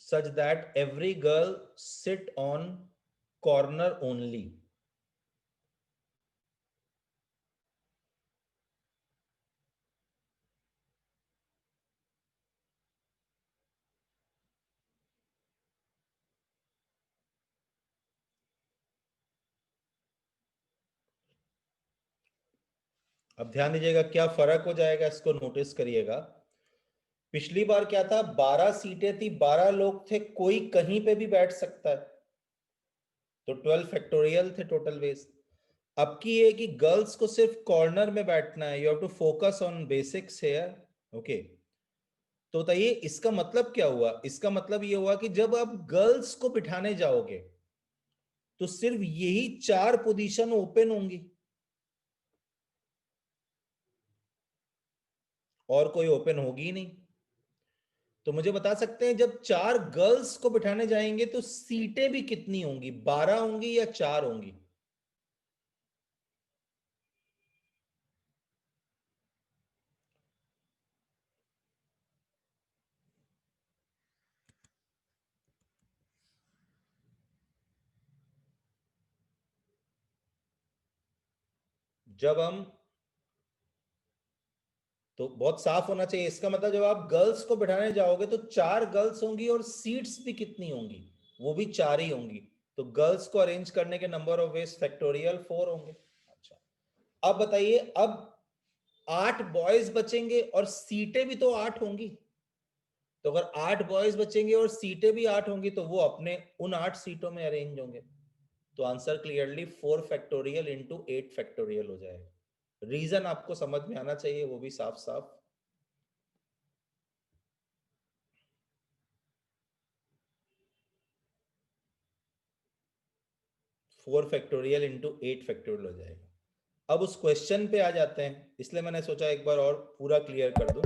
such that every girl sit on corner only. अब ध्यान दीजिएगा क्या फर्क हो जाएगा, इसको नोटिस करिएगा। पिछली बार क्या था, 12 सीटें थी, 12 लोग थे, कोई कहीं पे भी बैठ सकता है, तो 12 फैक्टोरियल थे टोटल वेज। अब की ये कि गर्ल्स को सिर्फ कॉर्नर में बैठना है, you have to focus on basics here. Okay, तो बताइए इसका मतलब क्या हुआ। इसका मतलब ये हुआ कि जब आप गर्ल्स को बिठाने जाओगे तो सिर्फ यही 4 पोजीशन ओपन होंगी, और कोई ओपन होगी ही नहीं। तो मुझे बता सकते हैं जब 4 गर्ल्स को बिठाने जाएंगे तो सीटें भी कितनी होंगी, 12 होंगी या 4 होंगी? जब हम, तो बहुत साफ होना चाहिए, इसका मतलब जब आप गर्ल्स को बिठाने जाओगे तो 4 गर्ल्स होंगी और सीट्स भी कितनी होंगी, वो भी 4 ही होंगी। तो गर्ल्स को अरेंज करने के नंबर ऑफ वेज फैक्टोरियल 4 होंगे। अच्छा, अब बताइए, अब 8 बॉयज बचेंगे और सीटें भी तो 8 होंगी। तो अगर 8 बॉयज बचेंगे और सीटें भी 8 होंगी तो वो अपने उन 8 सीटों में अरेंज होंगे। तो answer clearly 4 factorial into 8 factorial हो जाएगा। रीजन आपको समझ में आना चाहिए, वो भी साफ साफ। 4 फैक्टोरियल इंटू 8 फैक्टोरियल हो जाएगा। अब उस क्वेश्चन पे आ जाते हैं, इसलिए मैंने सोचा एक बार और पूरा क्लियर कर दूं।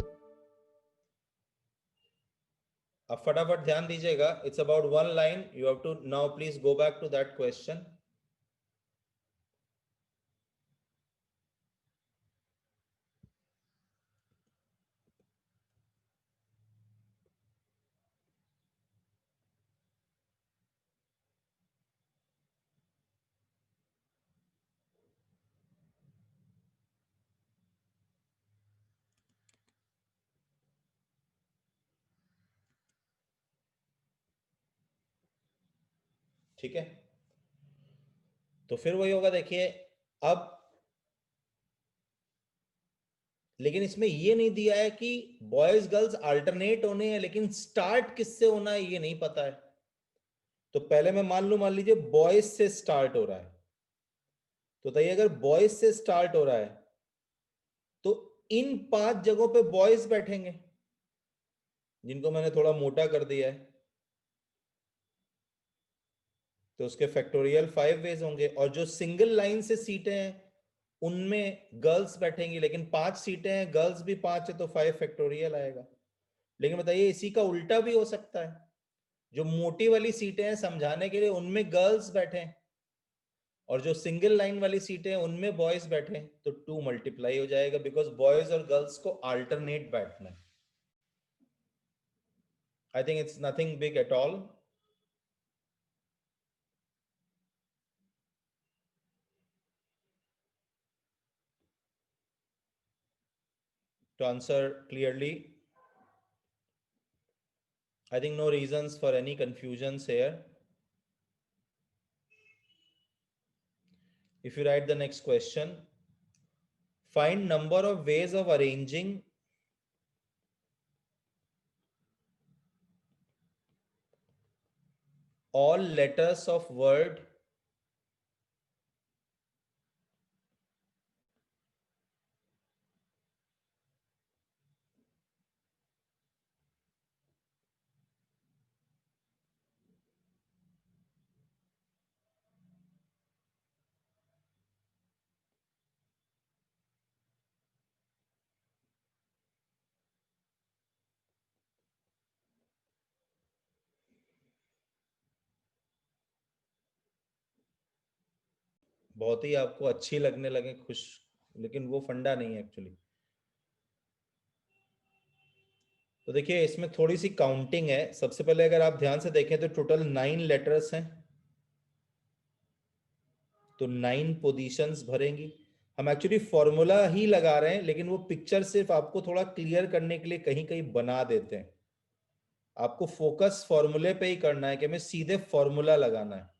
अब फटाफट ध्यान दीजिएगा, it's about one line, you have to now please go back to that question. ठीक है, तो फिर वही होगा, देखिए अब, लेकिन इसमें ये नहीं दिया है कि बॉयज गर्ल्स अल्टरनेट होने हैं, लेकिन स्टार्ट किससे होना है ये नहीं पता है। तो पहले मैं मान लू, मान लीजिए बॉयज से स्टार्ट हो रहा है, तो बताइए अगर बॉयज से स्टार्ट हो रहा है तो इन 5 जगहों पे बॉयज बैठेंगे, जिनको मैंने थोड़ा मोटा कर दिया है, तो उसके फैक्टोरियल 5 वेज होंगे। और जो सिंगल लाइन से सीटें हैं उनमें गर्ल्स बैठेंगी, लेकिन 5 सीटें हैं, गर्ल्स भी 5 है, तो 5 फैक्टोरियल आएगा। लेकिन बताइए इसी का उल्टा भी हो सकता है, जो मोटी वाली सीटें हैं समझाने के लिए उनमें गर्ल्स बैठे हैं, और जो सिंगल लाइन वाली सीटें हैं उनमें बॉयज बैठे हैं, तो 2 मल्टीप्लाई हो जाएगा, बिकॉज बॉयज और गर्ल्स को अल्टरनेट बैठना है। I think it's nothing big at all. To answer clearly, I think no reasons for any confusions here. If you write the next question, Find number of ways of arranging all letters of word बहुत ही आपको अच्छी लगने लगे, खुश, लेकिन वो फंडा नहीं है एक्चुअली। तो देखिए इसमें थोड़ी सी काउंटिंग है। सबसे पहले अगर आप ध्यान से देखें तो टोटल 9 लेटर्स हैं, तो 9 पोजीशंस भरेंगी। हम एक्चुअली फॉर्मूला ही लगा रहे हैं, लेकिन वो पिक्चर सिर्फ आपको थोड़ा क्लियर करने के लिए कहीं कहीं बना देते हैं। आपको फोकस फॉर्मूले पे ही करना है कि हमें सीधे फॉर्मूला लगाना है।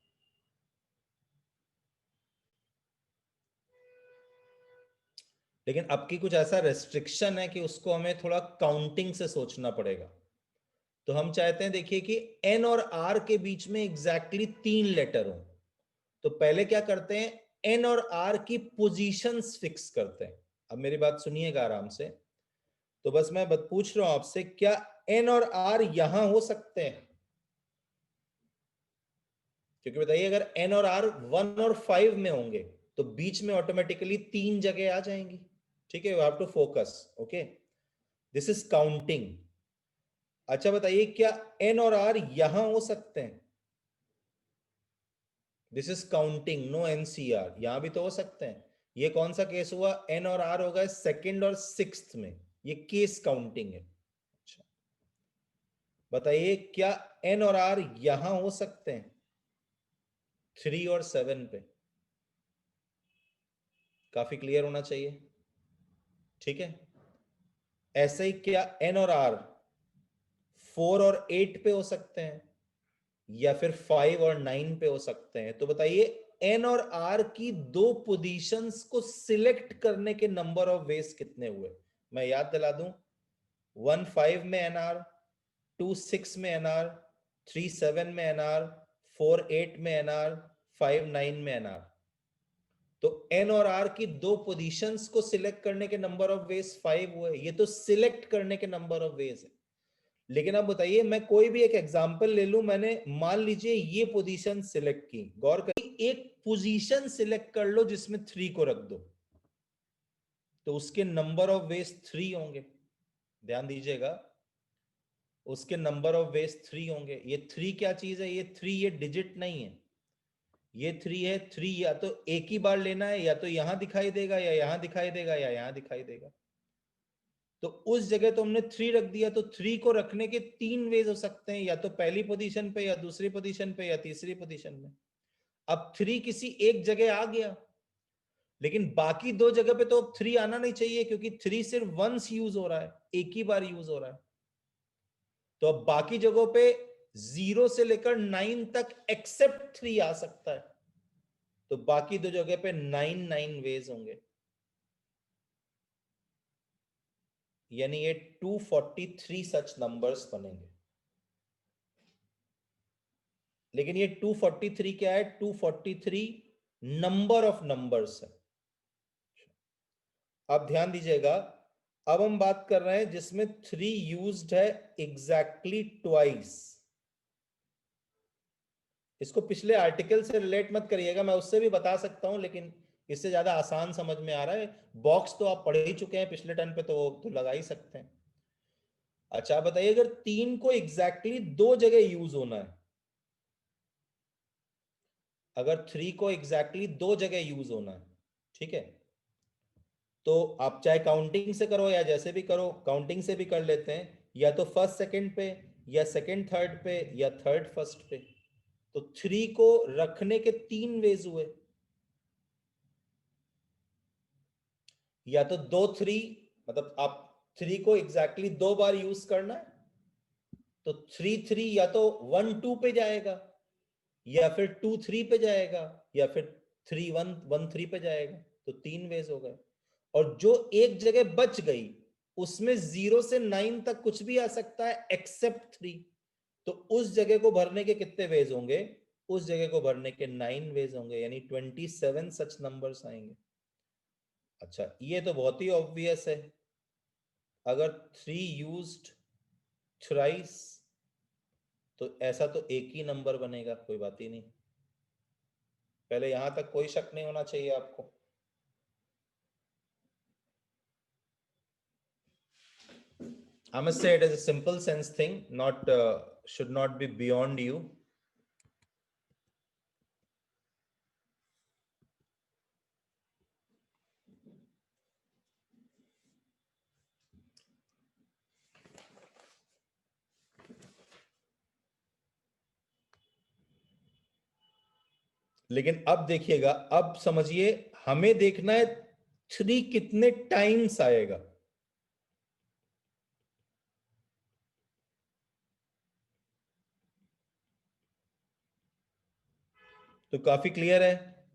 लेकिन आपकी कुछ ऐसा रेस्ट्रिक्शन है कि उसको हमें थोड़ा काउंटिंग से सोचना पड़ेगा। तो हम चाहते हैं देखिए कि एन और आर के बीच में एग्जैक्टली 3 लेटर हो। तो पहले क्या करते हैं, एन और आर की पोजीशंस फिक्स करते हैं। अब मेरी बात सुनिएगा आराम से। तो बस मैं पूछ रहा हूं आपसे, क्या एन और आर यहां हो सकते हैं? क्योंकि बताइए अगर एन और आर 1 और 5 में होंगे तो बीच में ऑटोमेटिकली 3 जगह आ जाएंगी। ठीक है, you have to focus. Okay, this is counting. अच्छा बताइए, क्या एन और आर यहां हो सकते हैं? This is counting, no NCR. यहां भी तो हो सकते हैं। ये कौन सा केस हुआ? एन और आर होगा सेकंड और सिक्स्थ में, ये केस काउंटिंग है। अच्छा बताइए, क्या एन और आर यहां हो सकते हैं 3 और 7 पे? काफी क्लियर होना चाहिए। ठीक है, ऐसे ही क्या एन और आर 4 और 8 पे हो सकते हैं, या फिर 5 और 9 पे हो सकते हैं? तो बताइए, एन और आर की दो पोजीशंस को सिलेक्ट करने के नंबर ऑफ वेज कितने हुए? मैं याद दिला दूं, 1 5 में एनआर, 2 6 में एनआर, 3 7 में एनआर, 4 8 में एनआर, 5 9 में एनआर। तो एन और आर की दो पोजीशंस को सिलेक्ट करने के नंबर ऑफ वेज 5 हुए। ये तो सिलेक्ट करने के नंबर ऑफ वेज है। लेकिन अब बताइए, मैं कोई भी एक एग्जांपल ले लूं। मैंने मान लीजिए ये पोजीशन सिलेक्ट की, गौर करिए, एक पोजीशन सिलेक्ट कर लो जिसमें 3 को रख दो, तो उसके नंबर ऑफ वेज 3 होंगे। ध्यान दीजिएगा, उसके नंबर ऑफ वेज 3 होंगे। ये 3 क्या चीज है? ये 3 ये डिजिट नहीं है, ये 3 है। 3 या तो एक ही बार लेना है, या तो यहां दिखाई देगा, या यहां दिखाई देगा, या यहां दिखाई देगा। तो उस जगह तो हमने 3 रख दिया। तो 3 को रखने के 3 वेज हो सकते हैं, या तो पहली पोजीशन पे, या दूसरी पोजीशन पे, या तीसरी पोजीशन में। अब 3 किसी एक जगह आ गया, लेकिन बाकी दो जगह पे तो 3 आना नहीं चाहिए, क्योंकि 3 सिर्फ वंस यूज हो रहा है, एक ही बार यूज हो रहा है। तो अब बाकी जगहों पे 0 से लेकर 9 तक एक्सेप्ट 3 आ सकता है। तो बाकी दो जगह पे 9 9 वेज होंगे, यानी ये 243 सच नंबर्स बनेंगे। लेकिन ये 243 क्या है? 243 नंबर ऑफ नंबर्स है। अब ध्यान दीजिएगा, अब हम बात कर रहे हैं जिसमें 3 यूज्ड है एग्जैक्टली ट्वाइस। इसको पिछले आर्टिकल से रिलेट मत करिएगा, मैं उससे भी बता सकता हूं, लेकिन इससे ज्यादा आसान समझ में आ रहा है। बॉक्स तो आप पढ़ ही चुके हैं पिछले टर्न पे, तो लगा ही सकते हैं। अच्छा बताइए, अगर 3 को एग्जैक्टली दो जगह यूज होना है, अगर 3 को एग्जैक्टली दो जगह यूज होना है, ठीक है, तो आप चाहे काउंटिंग से करो या जैसे भी करो, काउंटिंग से भी कर लेते हैं, या तो फर्स्ट सेकंड पे, या सेकंड थर्ड पे, या थर्ड फर्स्ट पे। तो 3 को रखने के 3 वेज हुए, या तो 2 3, मतलब आप 3 को एग्जैक्टली दो बार यूज करना है, तो 3 3 या तो 1 2 पे जाएगा, या फिर 2 3 पे जाएगा, या फिर 3 1 1 3 पे जाएगा। तो 3 वेज हो गए। और जो एक जगह बच गई उसमें 0 से 9 तक कुछ भी आ सकता है एक्सेप्ट 3। तो उस जगह को भरने के कितने वेज होंगे? उस जगह को भरने के 9 वेज होंगे, यानी 27 सच नंबर्स आएंगे। अच्छा, ये तो बहुत ही ऑब्वियस है। अगर 3 यूज्ड थ्राइस तो ऐसा तो एक ही नंबर बनेगा, कोई बात ही नहीं। पहले यहां तक कोई शक नहीं होना चाहिए आपको। I must say it is a simple sense thing, not should not be beyond you. लेकिन अब देखिएगा, अब समझिए, हमें देखना है 3 कितने टाइम्स आएगा। तो काफी क्लियर है,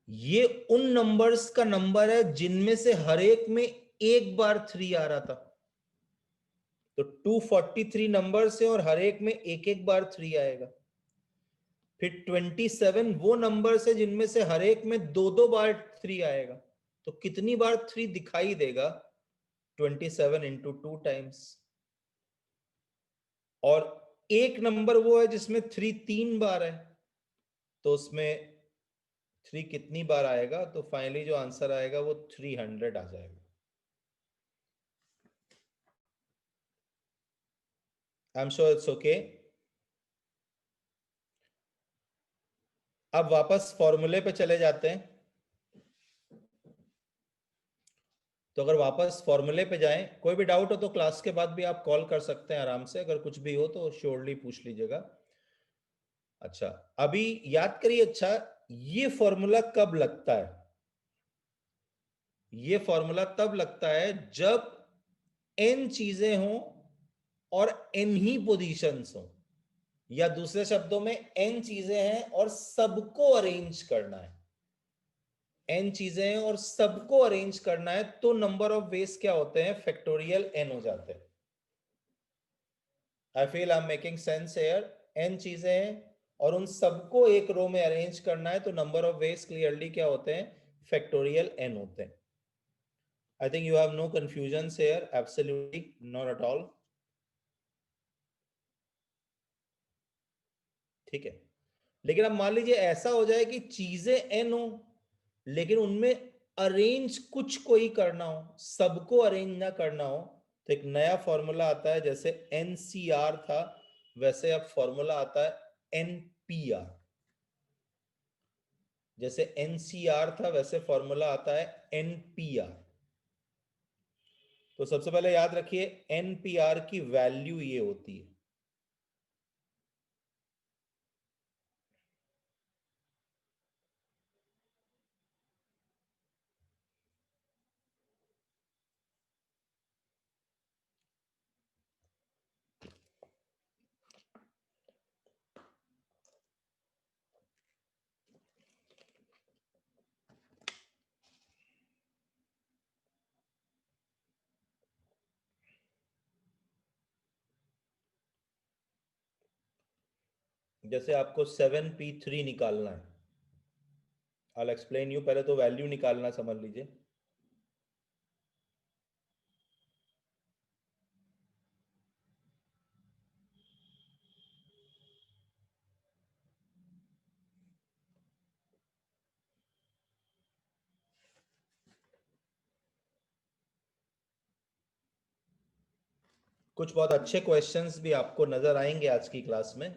ये उन नंबर्स का नंबर है जिनमें से हर एक में एक बार 3 आ रहा था। तो 243 नंबर्स है और हर एक में एक एक बार 3 आएगा। फिर 27 वो नंबर्स है जिनमें से हर एक में दो दो बार 3 आएगा। तो कितनी बार 3 दिखाई देगा? 27 इंटू 2 टाइम्स। और एक नंबर वो है जिसमें 3 3 बार है, तो उसमें 3 कितनी बार आएगा? तो फाइनली जो आंसर आएगा वो 300 आ जाएगा। आई एम श्योर इट्स ओके। अब वापस फॉर्मूले पे चले जाते हैं। तो अगर वापस फॉर्मूले पे जाएं, कोई भी डाउट हो तो क्लास के बाद भी आप कॉल कर सकते हैं आराम से, अगर कुछ भी हो तो श्योरली पूछ लीजिएगा। अच्छा, अभी याद करिए। अच्छा, ये फॉर्मूला कब लगता है? ये फॉर्मूला तब लगता है जब n चीजें हों और n ही पोजीशंस हो, या दूसरे शब्दों में n चीजें हैं और सबको अरेंज करना है। n चीजें हैं और सबको अरेंज करना है, तो नंबर ऑफ वेज क्या होते हैं? फैक्टोरियल n हो जाते हैं। I feel I am making sense here. n चीजें हैं और उन सबको एक रो में अरेंज करना है, तो नंबर ऑफ वेज क्लियरली क्या होते हैं? फैक्टोरियल n होते हैं। I think you have no confusions here. Absolutely not at all. ठीक है। लेकिन अब मान लीजिए ऐसा हो जाए कि चीजें n हो लेकिन उनमें अरेंज कुछ कोई करना हो, सबको अरेंज ना करना हो, तो एक नया फॉर्मूला आता है। जैसे NCR था वैसे अब फॉर्मूला आता है NPR। जैसे NCR था वैसे फॉर्मूला आता है NPR। तो सबसे पहले याद रखिए NPR की वैल्यू ये होती है। जैसे आपको 7p3 निकालना है, I'll explain you, पहले तो वैल्यू निकालना समझ लीजिए। कुछ बहुत अच्छे क्वेश्चंस भी आपको नजर आएंगे आज की क्लास में।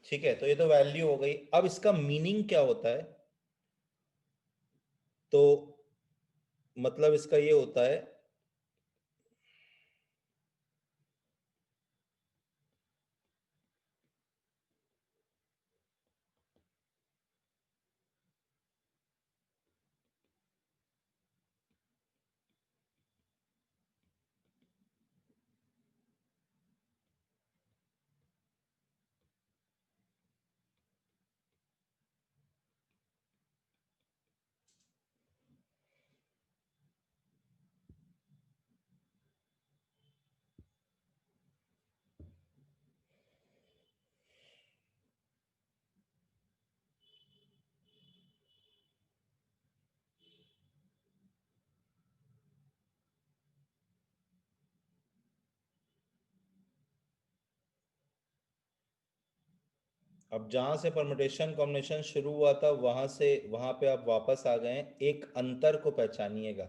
ठीक है, तो ये तो वैल्यू हो गई। अब इसका मीनिंग क्या होता है? तो मतलब इसका ये होता है, अब जहां से परमुटेशन कॉम्बिनेशन शुरू हुआ था वहां से वहां पे आप वापस आ गए हैं। एक अंतर को पहचानिएगा।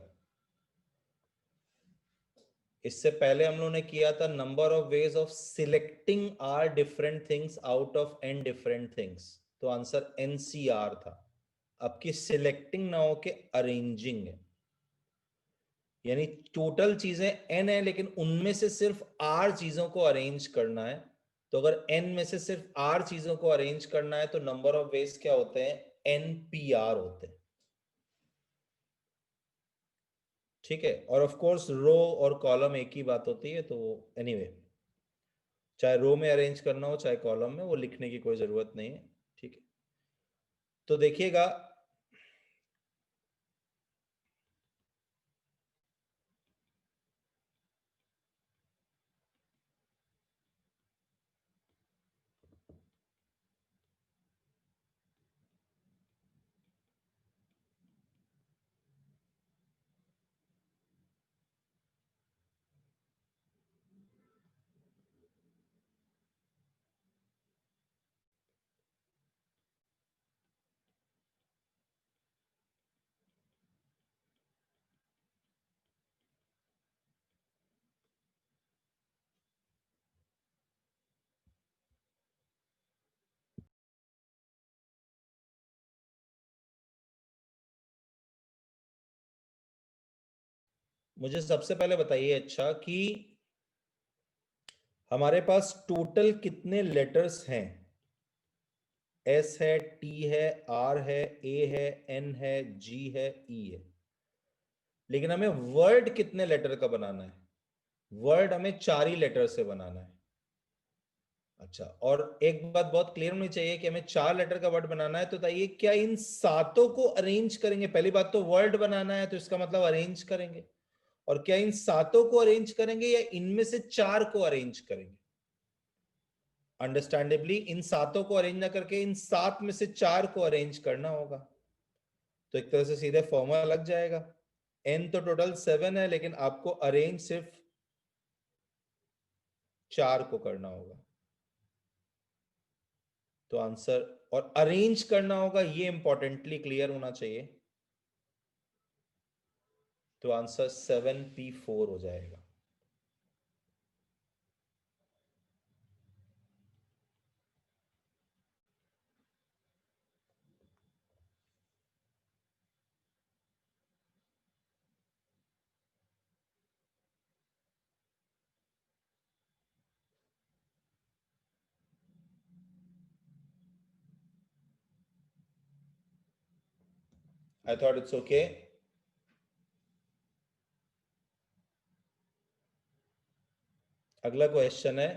इससे पहले हम लोगों ने किया था number of ways of selecting R different things out of N different things, तो आंसर एनसीआर था। अब की सिलेक्टिंग ना हो के अरेंजिंग है, यानी टोटल चीजें एन है लेकिन उनमें से सिर्फ आर चीजों को अरेंज करना है। तो अगर एन में से सिर्फ आर चीजों को अरेंज करना है तो नंबर ऑफ वेज क्या होते हैं, एनपीआर होते हैं। ठीक है, और ऑफ कोर्स रो और कॉलम एक ही बात होती है, तो एनीवे चाहे रो में अरेंज करना हो चाहे कॉलम में, वो लिखने की कोई जरूरत नहीं है। ठीक है, तो देखिएगा मुझे सबसे पहले बताइए अच्छा कि हमारे पास टोटल कितने लेटर्स हैं। एस है, टी है, आर है, ए है, एन है, जी है, ई है। लेकिन हमें वर्ड कितने लेटर का बनाना है, वर्ड हमें 4 ही लेटर से बनाना है। अच्छा, और एक बात बहुत क्लियर होनी चाहिए कि हमें 4 लेटर का वर्ड बनाना है, तो बताइए क्या इन सातों को अरेंज करेंगे। पहली बात तो वर्ड बनाना है तो इसका मतलब अरेंज करेंगे, और क्या इन सातों को अरेंज करेंगे या इनमें से 4 को अरेंज करेंगे। अंडरस्टैंडेबली इन सातों को अरेंज ना करके इन 7 में से 4 को अरेंज करना होगा, तो एक तरह से सीधे फॉर्मूला लग जाएगा। एन तो टोटल 7 है लेकिन आपको अरेंज सिर्फ 4 को करना होगा, तो आंसर, और अरेंज करना होगा ये इंपॉर्टेंटली क्लियर होना चाहिए, तो आंसर 7p4 हो जाएगा। आई थॉट इट्स ओके। अगला क्वेश्चन है,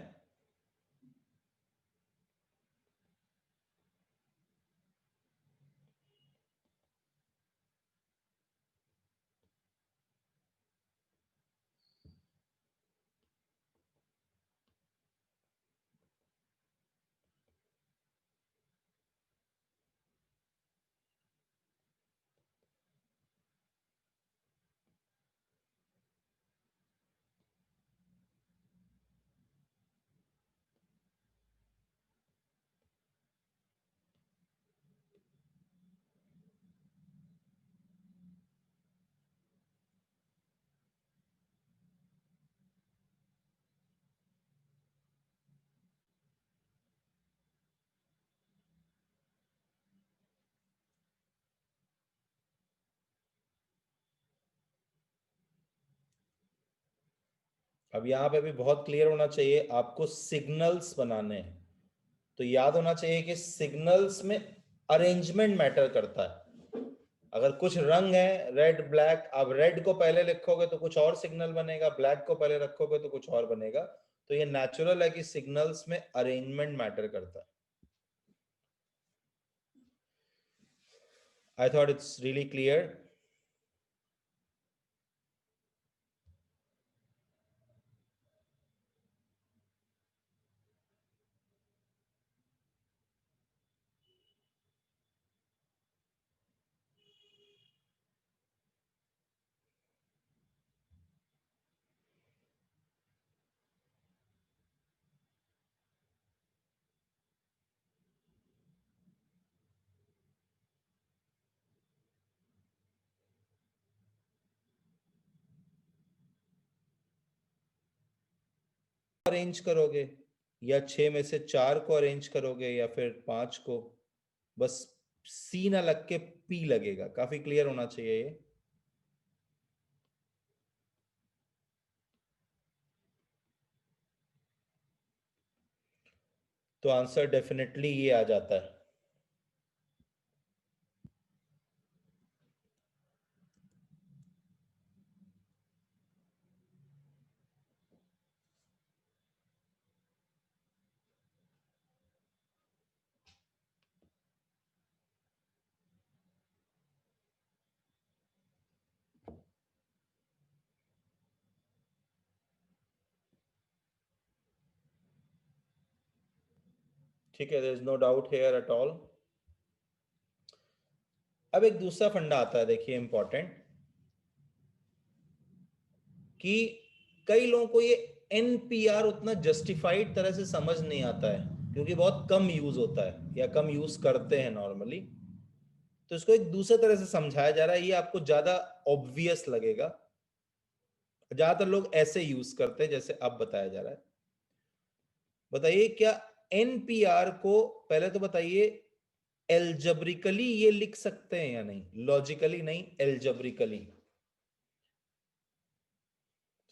अब यहां पे भी बहुत क्लियर होना चाहिए, आपको सिग्नल्स बनाने हैं, तो याद होना चाहिए कि सिग्नल्स में अरेंजमेंट मैटर करता है। अगर कुछ रंग है रेड ब्लैक, आप रेड को पहले लिखोगे तो कुछ और सिग्नल बनेगा, ब्लैक को पहले रखोगे तो कुछ और बनेगा, तो ये नेचुरल है कि सिग्नल्स में अरेंजमेंट मैटर करता है। आई thought it's really clear. Arrange करोगे, या 6 में से 4 को अरेंज करोगे, या फिर 5 को, बस सी ना लग के पी लगेगा। काफी क्लियर होना चाहिए ये। तो आंसर डेफिनेटली ये आ जाता है। ठीक है, there is no doubt here at all. अब एक दूसरा फंडा आता है, देखिए इंपॉर्टेंट, कि कई लोगों को ये एनपीआर उतना जस्टिफाइड तरह से समझ नहीं आता है, क्योंकि बहुत कम यूज होता है या कम यूज करते हैं नॉर्मली। तो इसको एक दूसरे तरह से समझाया जा रहा है, ये आपको ज्यादा ऑब्वियस लगेगा। ज्यादातर लोग ऐसे यूज करते हैं जैसे अब बताया जा रहा है। बताइए, क्या एनपीआर को, पहले तो बताइए, एल्जेब्रिकली ये लिख सकते हैं या नहीं? लॉजिकली नहीं, एल्जेब्रिकली,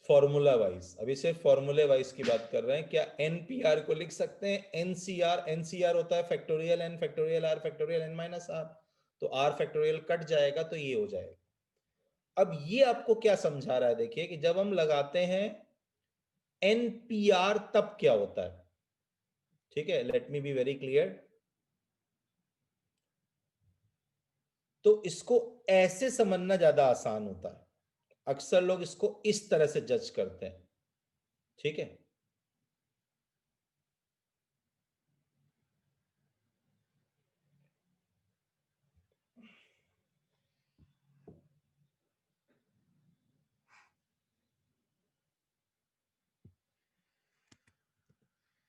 फॉर्मूला वाइज। अभी सिर्फ फॉर्मूले वाइज की बात कर रहे हैं। क्या एनपीआर को लिख सकते हैं एनसीआर? एनसीआर होता है factorial N factorial R factorial N minus R, तो आर फैक्टोरियल कट जाएगा तो ये हो जाएगा। अब ये आपको क्या समझा रहा है, देखिए कि जब हम लगाते हैं एनपीआर तब क्या होता है। ठीक है, let me B very clear. तो इसको ऐसे समझना ज्यादा आसान होता है। अक्सर लोग इसको इस तरह से जज करते हैं। ठीक है,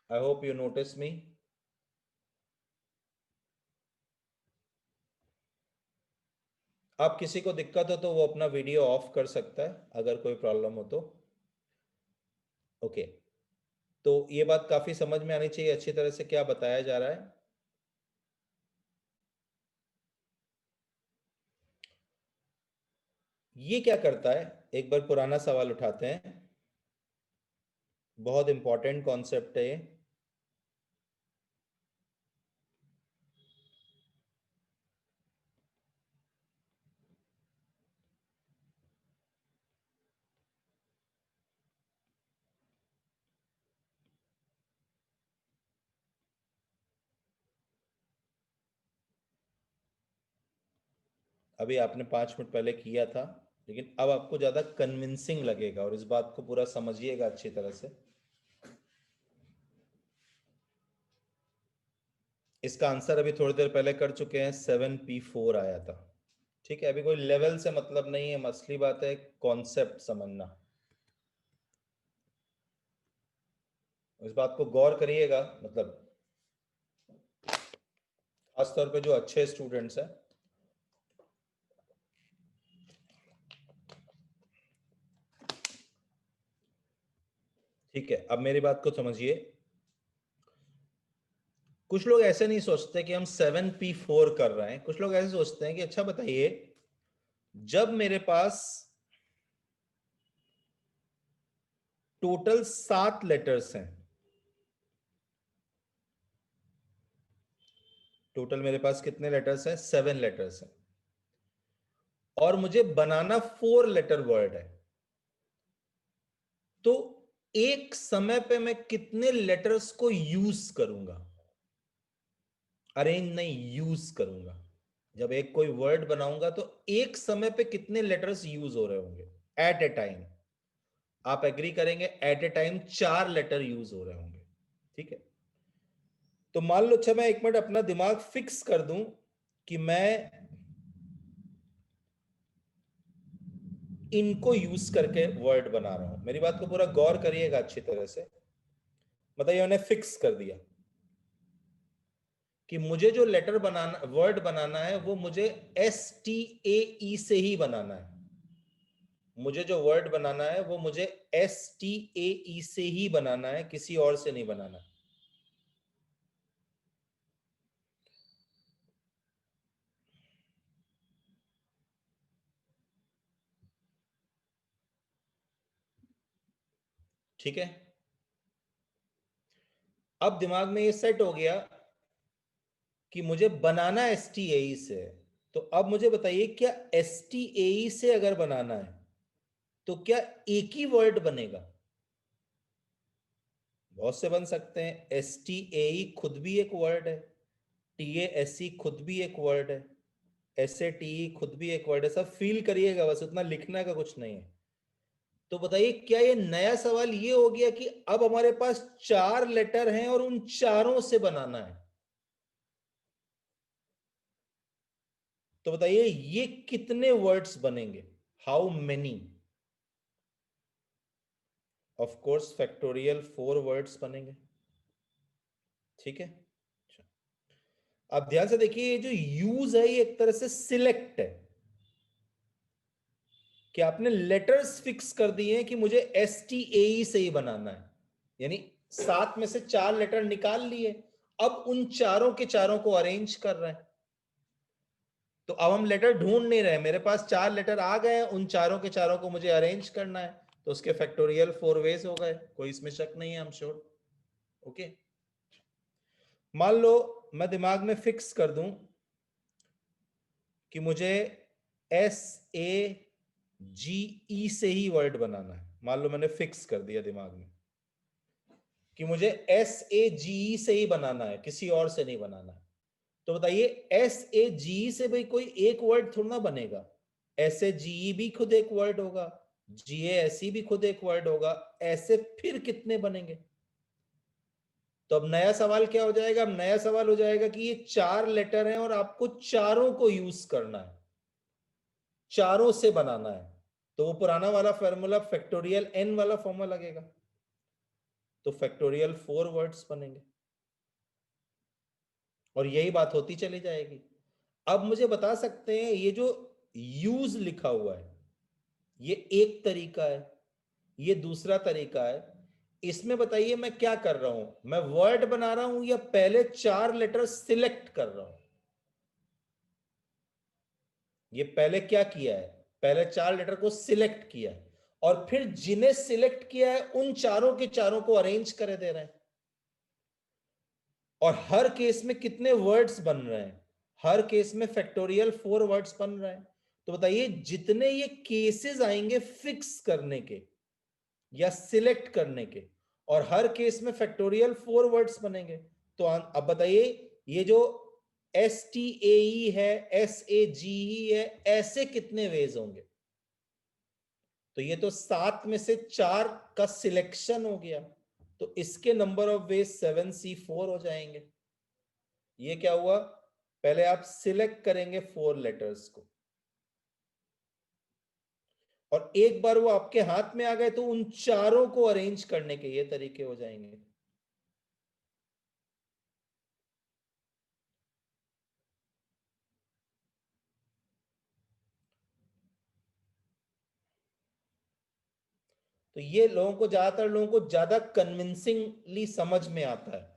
आई होप यू नोटिस मी। आप किसी को दिक्कत हो तो वो अपना वीडियो ऑफ कर सकता है, अगर कोई प्रॉब्लम हो तो। ओके, तो ये बात काफी समझ में आनी चाहिए अच्छी तरह से क्या बताया जा रहा है। ये क्या करता है, एक बार पुराना सवाल उठाते हैं, बहुत इंपॉर्टेंट कॉन्सेप्ट है ये। अभी आपने 5 मिनट पहले किया था, लेकिन अब आपको ज्यादा कन्विंसिंग लगेगा, और इस बात को पूरा समझिएगा अच्छी तरह से। इसका आंसर अभी थोड़ी देर पहले कर चुके हैं, 7p4 आया था। ठीक है, अभी कोई लेवल से मतलब नहीं है, मसली बात है कॉन्सेप्ट समझना। इस बात को गौर करिएगा, मतलब खासतौर पे जो अच्छे स्टूडेंट्स हैं। ठीक है, अब मेरी बात को समझिए। कुछ लोग ऐसे नहीं सोचते कि हम 7p4 कर रहे हैं, कुछ लोग ऐसे सोचते हैं कि अच्छा बताइए, जब मेरे पास टोटल 7 लेटर्स हैं, टोटल मेरे पास कितने लेटर्स हैं? 7 लेटर्स हैं, और मुझे बनाना 4 लेटर वर्ड है, तो एक समय पे मैं कितने लेटर्स को यूज करूंगा? अरेंज नहीं, यूज करूंगा। जब एक कोई वर्ड बनाऊंगा तो एक समय पे कितने लेटर्स यूज हो रहे होंगे एट ए टाइम? आप एग्री करेंगे, at a time 4 letter use हो रहे होंगे। ठीक है, तो मान लो, अच्छा मैं एक मिनट अपना दिमाग फिक्स कर दूं कि मैं इनको यूज करके वर्ड बना रहा हूं। मेरी बात को पूरा गौर करिएगा अच्छी तरह से। मतलब ये मैंने फिक्स कर दिया कि मुझे जो लेटर बनाना, वर्ड बनाना है, वो मुझे STAE से ही बनाना है। मुझे जो वर्ड बनाना है वो मुझे STAE से ही बनाना है, किसी और से नहीं बनाना है। ठीक है, अब दिमाग में ये सेट हो गया कि मुझे बनाना STAE से। तो अब मुझे बताइए, क्या STAE से अगर बनाना है तो क्या एक ही वर्ड बनेगा? बहुत से बन सकते हैं। STAE खुद भी एक वर्ड है, TASE खुद भी एक वर्ड है, SATE खुद भी एक वर्ड है। सब फील करिएगा, बस उतना लिखना का कुछ नहीं है। तो बताइए, क्या ये नया सवाल ये हो गया कि अब हमारे पास 4 लेटर हैं और उन चारों से बनाना है? तो बताइए ये कितने वर्ड्स बनेंगे? How many? Of course factorial 4 words बनेंगे। ठीक है, अब ध्यान से देखिए, ये जो यूज है ये एक तरह से सिलेक्ट है कि आपने लेटर्स फिक्स कर दिए हैं कि मुझे STAE से ही बनाना है, यानी 7 में से 4 लेटर निकाल लिए, अब उन चारों के चारों को अरेंज कर रहे हैं। तो अब हम लेटर ढूंढ नहीं रहे, मेरे पास 4 लेटर आ गए, उन चारों के चारों को मुझे अरेंज करना है, तो उसके फैक्टोरियल 4 वेज हो गए, कोई इसमें शक नहीं है, हम श्योर। ओके, मान लो मैं दिमाग में फिक्स कर दूं कि मुझे SAGE से ही वर्ड बनाना है। मान लो मैंने फिक्स कर दिया दिमाग में कि मुझे SAGE से ही बनाना है, किसी और से नहीं बनाना है। तो बताइए, SAGE से भाई कोई एक वर्ड थोड़ा ना बनेगा। SAGE भी खुद एक वर्ड होगा, GASE भी खुद एक वर्ड होगा, ऐसे फिर कितने बनेंगे? तो अब नया सवाल क्या हो जाएगा? अब नया सवाल हो जाएगा कि ये 4 लेटर हैं और आपको चारों को यूज करना है, चारों से बनाना है। तो वो पुराना वाला फॉर्मूला फैक्टोरियल n वाला फॉर्मूला लगेगा, तो फैक्टोरियल 4 वर्ड्स बनेंगे और यही बात होती चली जाएगी। अब मुझे बता सकते हैं, ये जो यूज लिखा हुआ है ये एक तरीका है, ये दूसरा तरीका है। इसमें बताइए मैं क्या कर रहा हूं, मैं वर्ड बना रहा हूं या पहले 4 लेटर सिलेक्ट कर रहा हूं? ये पहले क्या किया है, पहले 4 लेटर को सिलेक्ट किया है और फिर जिन्हें सिलेक्ट किया है उन चारों के चारों को अरेंज करे दे रहे हैं। और हर केस में कितने वर्ड्स बन रहे हैं? हर केस में फैक्टोरियल 4 वर्ड्स बन रहे हैं। तो बताइए, जितने ये केसेस आएंगे फिक्स करने के या सिलेक्ट करने के, और हर केस में फैक्टोरियल 4 वर्ड्स बनेंगे, तो अब बताइए, ये जो STAE है, SAGE है, ऐसे कितने वेज होंगे? तो ये तो 7 में से 4 का सिलेक्शन हो गया, तो इसके नंबर ऑफ वेज 7C4 हो जाएंगे। ये क्या हुआ? पहले आप सिलेक्ट करेंगे 4 लेटर्स को, और एक बार वो आपके हाथ में आ गए तो उन चारों को अरेंज करने के ये तरीके हो जाएंगे। तो ये लोगों को, ज्यादातर लोगों को ज्यादा कन्विंसिंगली समझ में आता है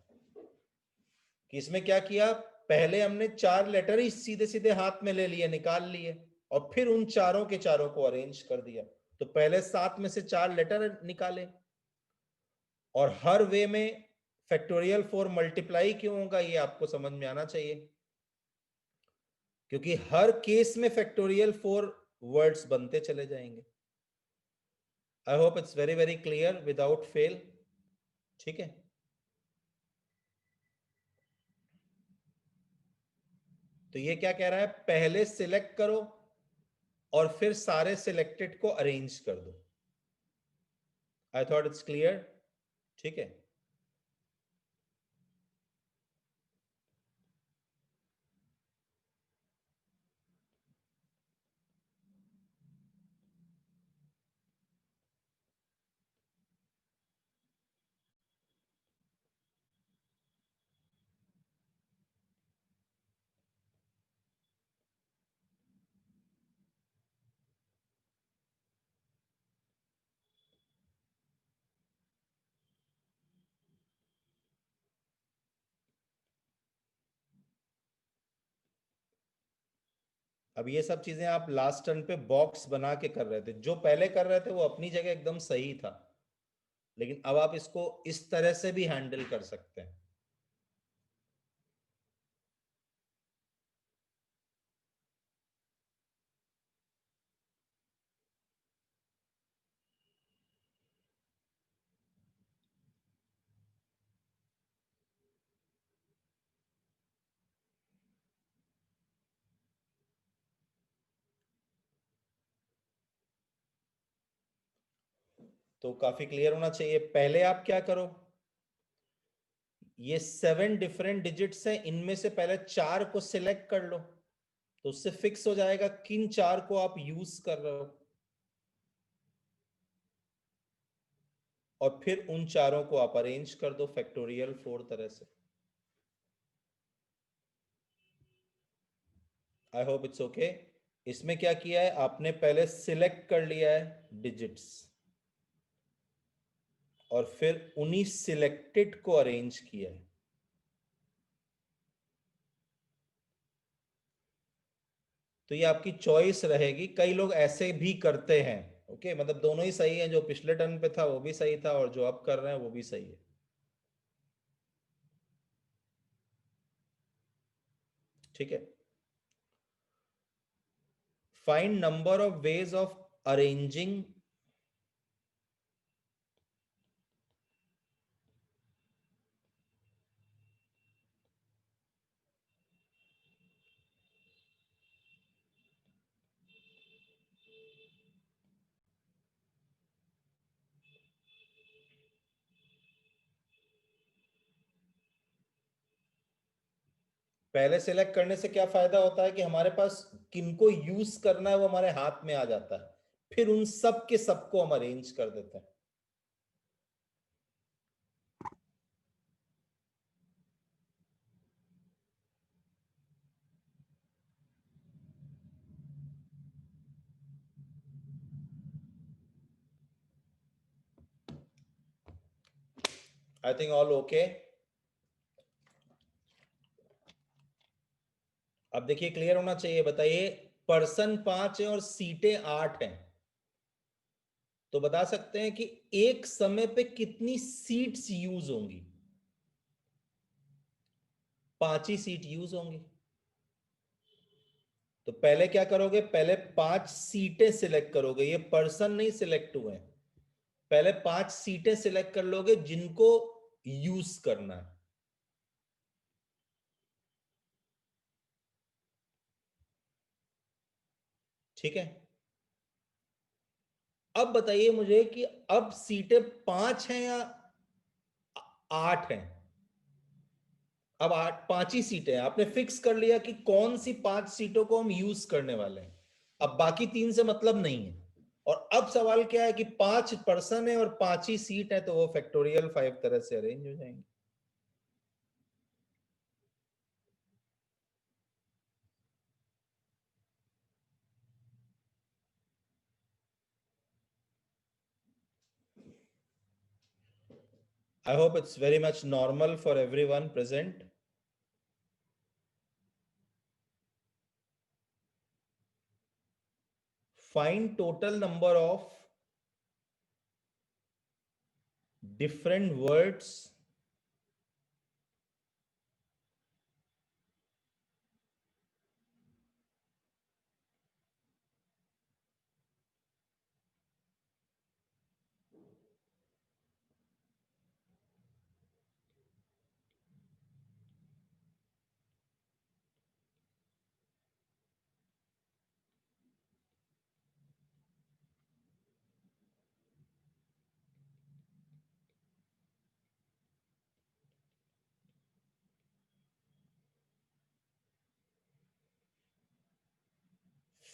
कि इसमें क्या किया, पहले हमने 4 लेटर ही सीधे सीधे हाथ में ले लिए, निकाल लिए, और फिर उन चारों के चारों को अरेंज कर दिया। तो पहले 7 में से 4 लेटर निकाले, और हर वे में फैक्टोरियल 4 मल्टीप्लाई क्यों होगा ये आपको समझ में आना चाहिए, क्योंकि हर केस में फैक्टोरियल 4 वर्ड्स बनते चले जाएंगे। I hope it's very very clear without fail. ठीक है, तो ये क्या कह रहा है, पहले सिलेक्ट करो और फिर सारे सिलेक्टेड को अरेंज कर दो। आई थॉट इट्स क्लियर। ठीक है, अब ये सब चीजें आप लास्ट टर्न पे बॉक्स बना के कर रहे थे, जो पहले कर रहे थे वो अपनी जगह एकदम सही था, लेकिन अब आप इसको इस तरह से भी हैंडल कर सकते हैं। तो काफी क्लियर होना चाहिए। पहले आप क्या करो, ये 7 डिफरेंट डिजिट्स हैं, इनमें से पहले 4 को सिलेक्ट कर लो, तो उससे फिक्स हो जाएगा किन 4 को आप यूज कर रहे हो, और फिर उन चारों को आप अरेंज कर दो फैक्टोरियल 4 तरह से। I hope it's okay. इसमें क्या किया है आपने, पहले सिलेक्ट कर लिया है डिजिट्स, और फिर उन्हीं सिलेक्टेड को अरेंज किया है। तो ये आपकी चॉइस रहेगी, कई लोग ऐसे भी करते हैं। ओके, मतलब दोनों ही सही है, जो पिछले टर्न पे था वो भी सही था, और जो आप कर रहे हैं वो भी सही है। ठीक है। Find number of ways of arranging पहले सिलेक्ट करने से क्या फायदा होता है कि हमारे पास किनको यूज करना है वो हमारे हाथ में आ जाता है, फिर उन सब के सबको हम अरेंज कर देते हैं। I think all okay. अब देखिए क्लियर होना चाहिए। बताइए, पर्सन 5 है और सीटें 8 हैं, तो बता सकते हैं कि एक समय पे कितनी सीट्स यूज होंगी? 5 ही सीट यूज होंगी। तो पहले क्या करोगे, पहले 5 सीटें सिलेक्ट करोगे, ये पर्सन नहीं सिलेक्ट हुए हैं। पहले 5 सीटें सिलेक्ट कर लोगे जिनको यूज करना है। ठीक है। अब बताइए मुझे कि अब सीटें 5 हैं या 8 हैं? अब 5 ही सीटें हैं, आपने फिक्स कर लिया कि कौन सी 5 सीटों को हम यूज करने वाले हैं। अब बाकी 3 से मतलब नहीं है। और अब सवाल क्या है कि 5 पर्सन है और 5 ही सीट है, तो वो फैक्टोरियल 5 तरह से अरेंज हो जाएंगे। I hope it's very much normal for everyone present. Find total number of different words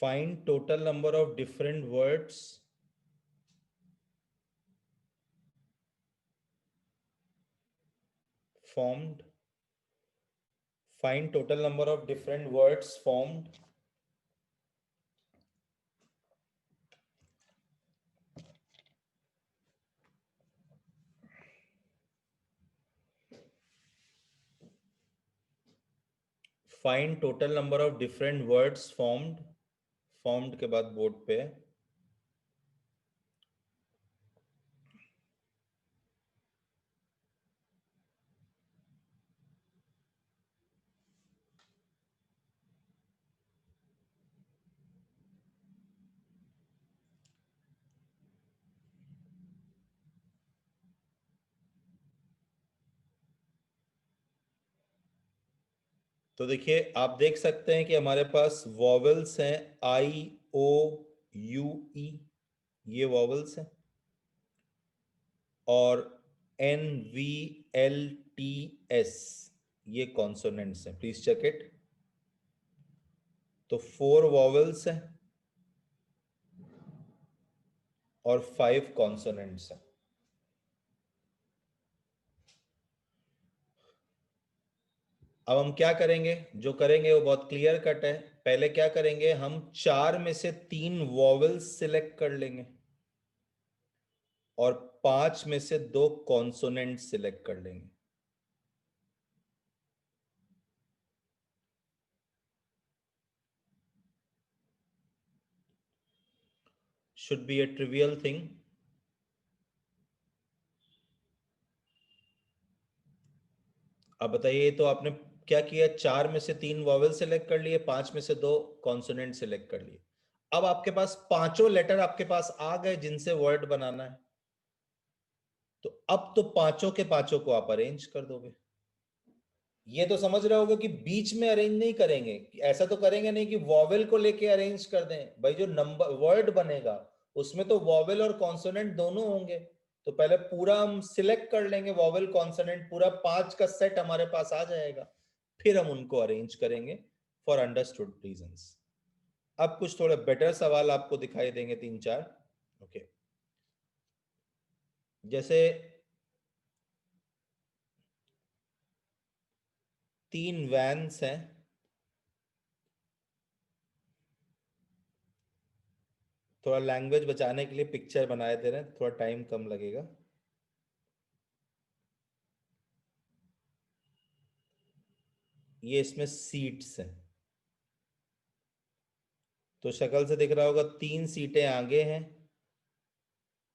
find total number of different words formed. Find total number of different words formed. Find total number of different words formed formed के बाद board पे है। तो देखिए आप देख सकते हैं कि हमारे पास वॉवेल्स हैं आई ओ यू ई, ये वॉवेल्स हैं, और N V L T S ये कॉन्सोनेंट्स हैं। Please check it. तो 4 वॉवेल्स हैं और 5 कॉन्सोनेंट्स हैं। अब हम क्या करेंगे, जो करेंगे वो बहुत क्लियर कट है। पहले क्या करेंगे, हम 4 में से 3 वॉवेल्स सिलेक्ट कर लेंगे और 5 में से 2 कॉन्सोनेंट सिलेक्ट कर लेंगे। Should be A trivial thing. अब बताइए, तो आपने क्या किया, 4 में से 3 वॉवेल सिलेक्ट कर लिए, 5 में से 2 कॉन्सोनेंट सिलेक्ट कर लिए। अब आपके पास पांचों लेटर आपके पास आ गए जिनसे वर्ड बनाना है। तो अब तो पांचों के पांचों को आप अरेंज कर दोगे। ये तो समझ रहे होगे कि बीच में अरेंज नहीं करेंगे। ऐसा तो करेंगे नहीं कि वॉवेल को लेके अरेंज कर दें। भाई जो नंबर वर्ड बनेगा उसमें तो वॉवेल और कॉन्सोनेंट दोनों होंगे। तो पहले पूरा हम सिलेक्ट कर लेंगे, वॉवेल कॉन्सोनेंट पूरा 5 का सेट हमारे पास आ जाएगा। फिर हम उनको अरेंज करेंगे फॉर अंडरस्टूड रीजंस। अब कुछ थोड़े बेटर सवाल आपको दिखाई देंगे, 3-4। ओके, जैसे 3 वैन्स हैं, थोड़ा लैंग्वेज बचाने के लिए पिक्चर बनाए दे रहे हैं, थोड़ा टाइम कम लगेगा। ये इसमें सीट्स हैं, तो शक्ल से दिख रहा होगा 3 सीटें आगे हैं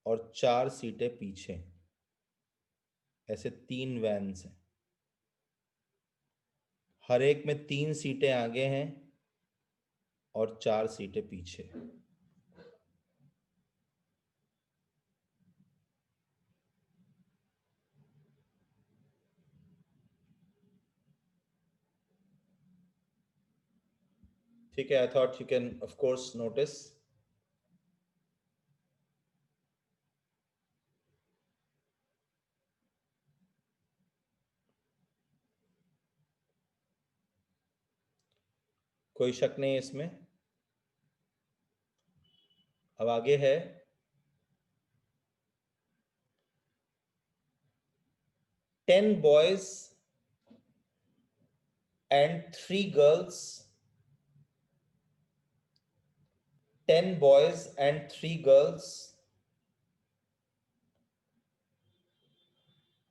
और 4 सीटें पीछे। ऐसे 3 वैन्स हैं, हर एक में 3 सीटें आगे हैं और 4 सीटें पीछे। ठीक है, I thought you can of course notice. कोई शक नहीं है इसमें। अब आगे है 10 boys and 3 girls, 10 boys and 3 girls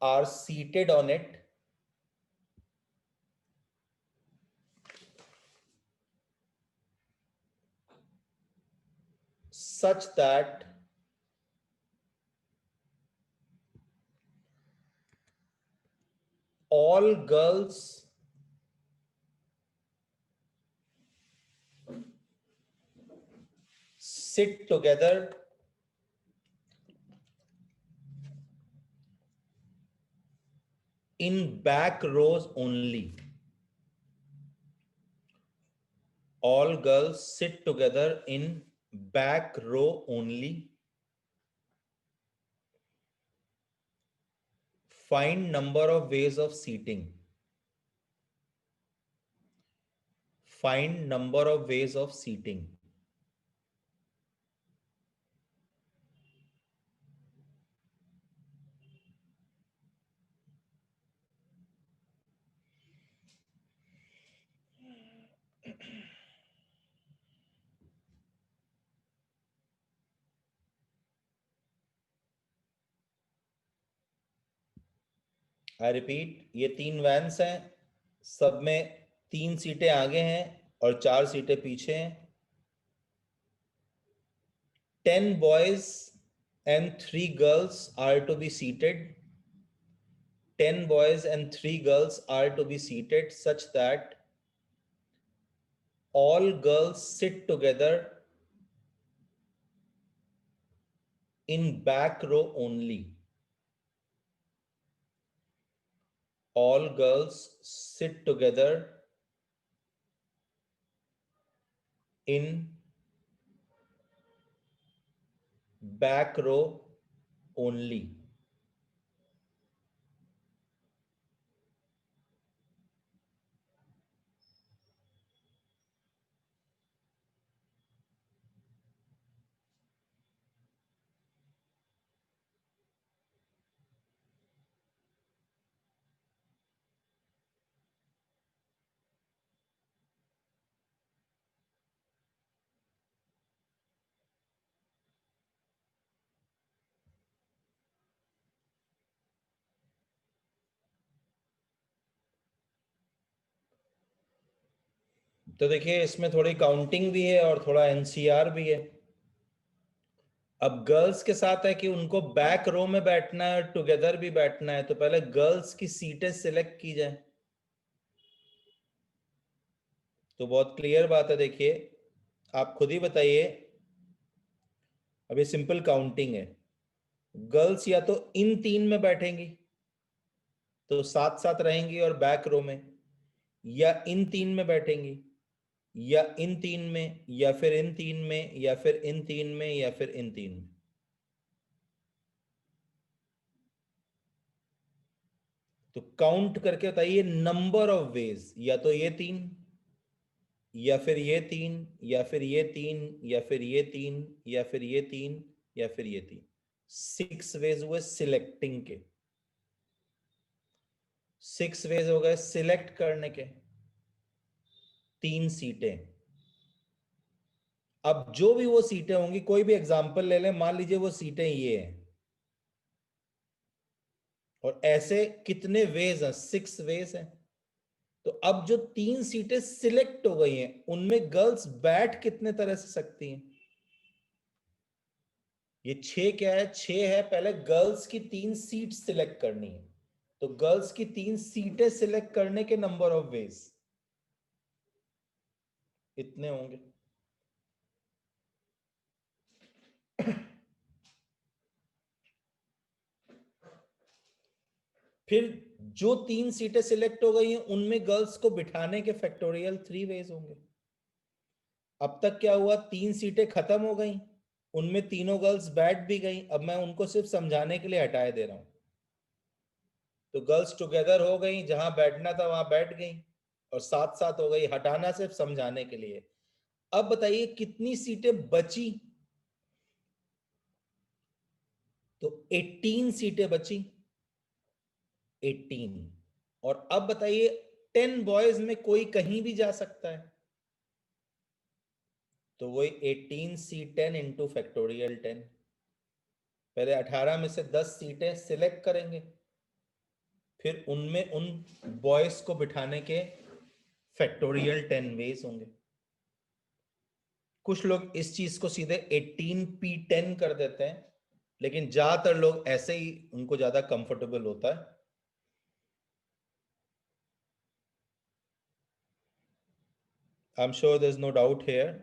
are seated on it such that all girls sit together in back rows only. All girls sit together in back row only. Find number of ways of seating. Find number of ways of seating. I repeat, ये 3 vans हैं, सब में 3 सीटें आगे हैं और 4 सीटें पीछे हैं। 10 boys and 3 girls are to be seated. 10 boys and 3 girls are to be seated such that all girls sit together in back row only. All girls sit together in back row only. तो देखिए इसमें थोड़ी counting भी है और थोड़ा NCR भी है। अब गर्ल्स के साथ है कि उनको बैक रो में बैठना है और टुगेदर भी बैठना है, तो पहले गर्ल्स की सीटें सिलेक्ट की जाए। तो बहुत क्लियर बात है, देखिए आप खुद ही बताइए। अभी सिंपल काउंटिंग है, गर्ल्स या तो इन 3 में बैठेंगी तो साथ साथ रहेंगी और बैक रो में, या इन 3 में बैठेंगी, या इन 3 में, या फिर इन 3 में, या फिर इन 3 में, या फिर इन 3 में। तो काउंट करके बताइए नंबर ऑफ वेज, या तो ये 3, या फिर ये 3, या फिर ये 3, या फिर ये 3, या फिर ये 3, या फिर ये 3। 6 वेज हुए सिलेक्टिंग के, 6 वेज हो गए सिलेक्ट करने के, 3 सीटें। अब जो भी वो सीटें होंगी, कोई भी एग्जांपल ले लें, मान लीजिए वो सीटें ये हैं, और ऐसे कितने वेज हैं, 6 वेज हैं। तो अब जो 3 सीटें सिलेक्ट हो गई हैं, उनमें गर्ल्स बैठ कितने तरह से सकती हैं? ये 6 क्या है, 6 है। पहले गर्ल्स की 3 सीट सिलेक्ट करनी है, तो गर्ल्स की 3 सीटें सिलेक्ट करने के नंबर ऑफ वेज इतने होंगे। फिर जो 3 सीटें सिलेक्ट हो गई हैं, उनमें गर्ल्स को बिठाने के फैक्टोरियल 3 वेज होंगे। अब तक क्या हुआ, 3 सीटें खत्म हो गई, उनमें तीनों गर्ल्स बैठ भी गई। अब मैं उनको सिर्फ समझाने के लिए हटाए दे रहा हूं। तो गर्ल्स टुगेदर हो गई, जहां बैठना था वहां बैठ गई, और साथ साथ हो गई, हटाना सिर्फ समझाने के लिए। अब बताइए कितनी सीटें बची? तो 18 सीटें बची, 18। और अब बताइए 10 बॉयज में कोई कहीं भी जा सकता है, तो वही 18 C 10 इंटू फैक्टोरियल 10। पहले 18 में से 10 सीटें सिलेक्ट करेंगे, फिर उनमें उन बॉयज को बिठाने के फैक्टोरियल 10 वेज होंगे। कुछ लोग इस चीज को सीधे 18P 10 कर देते हैं, लेकिन ज्यादातर लोग ऐसे ही, उनको ज्यादा कंफर्टेबल होता है। I am sure there is no doubt here.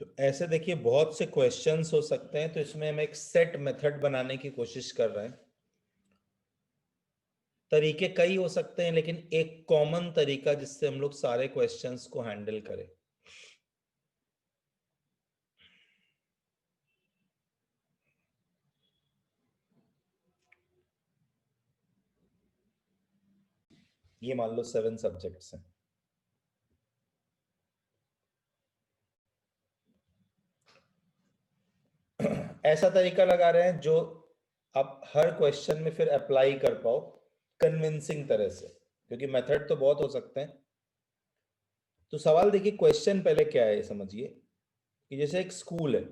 तो ऐसे देखिए बहुत से क्वेश्चंस हो सकते हैं, तो इसमें हम एक सेट मेथड बनाने की कोशिश कर रहे हैं। तरीके कई हो सकते हैं, लेकिन एक कॉमन तरीका जिससे हम लोग सारे क्वेश्चंस को हैंडल करें। ये मान लो 7 सब्जेक्ट्स हैं। ऐसा तरीका लगा रहे हैं जो आप हर क्वेश्चन में फिर अप्लाई कर पाओ कन्विंसिंग तरह से, क्योंकि मेथड तो बहुत हो सकते हैं। तो सवाल देखिए, क्वेश्चन पहले क्या है समझिए कि जैसे एक स्कूल है,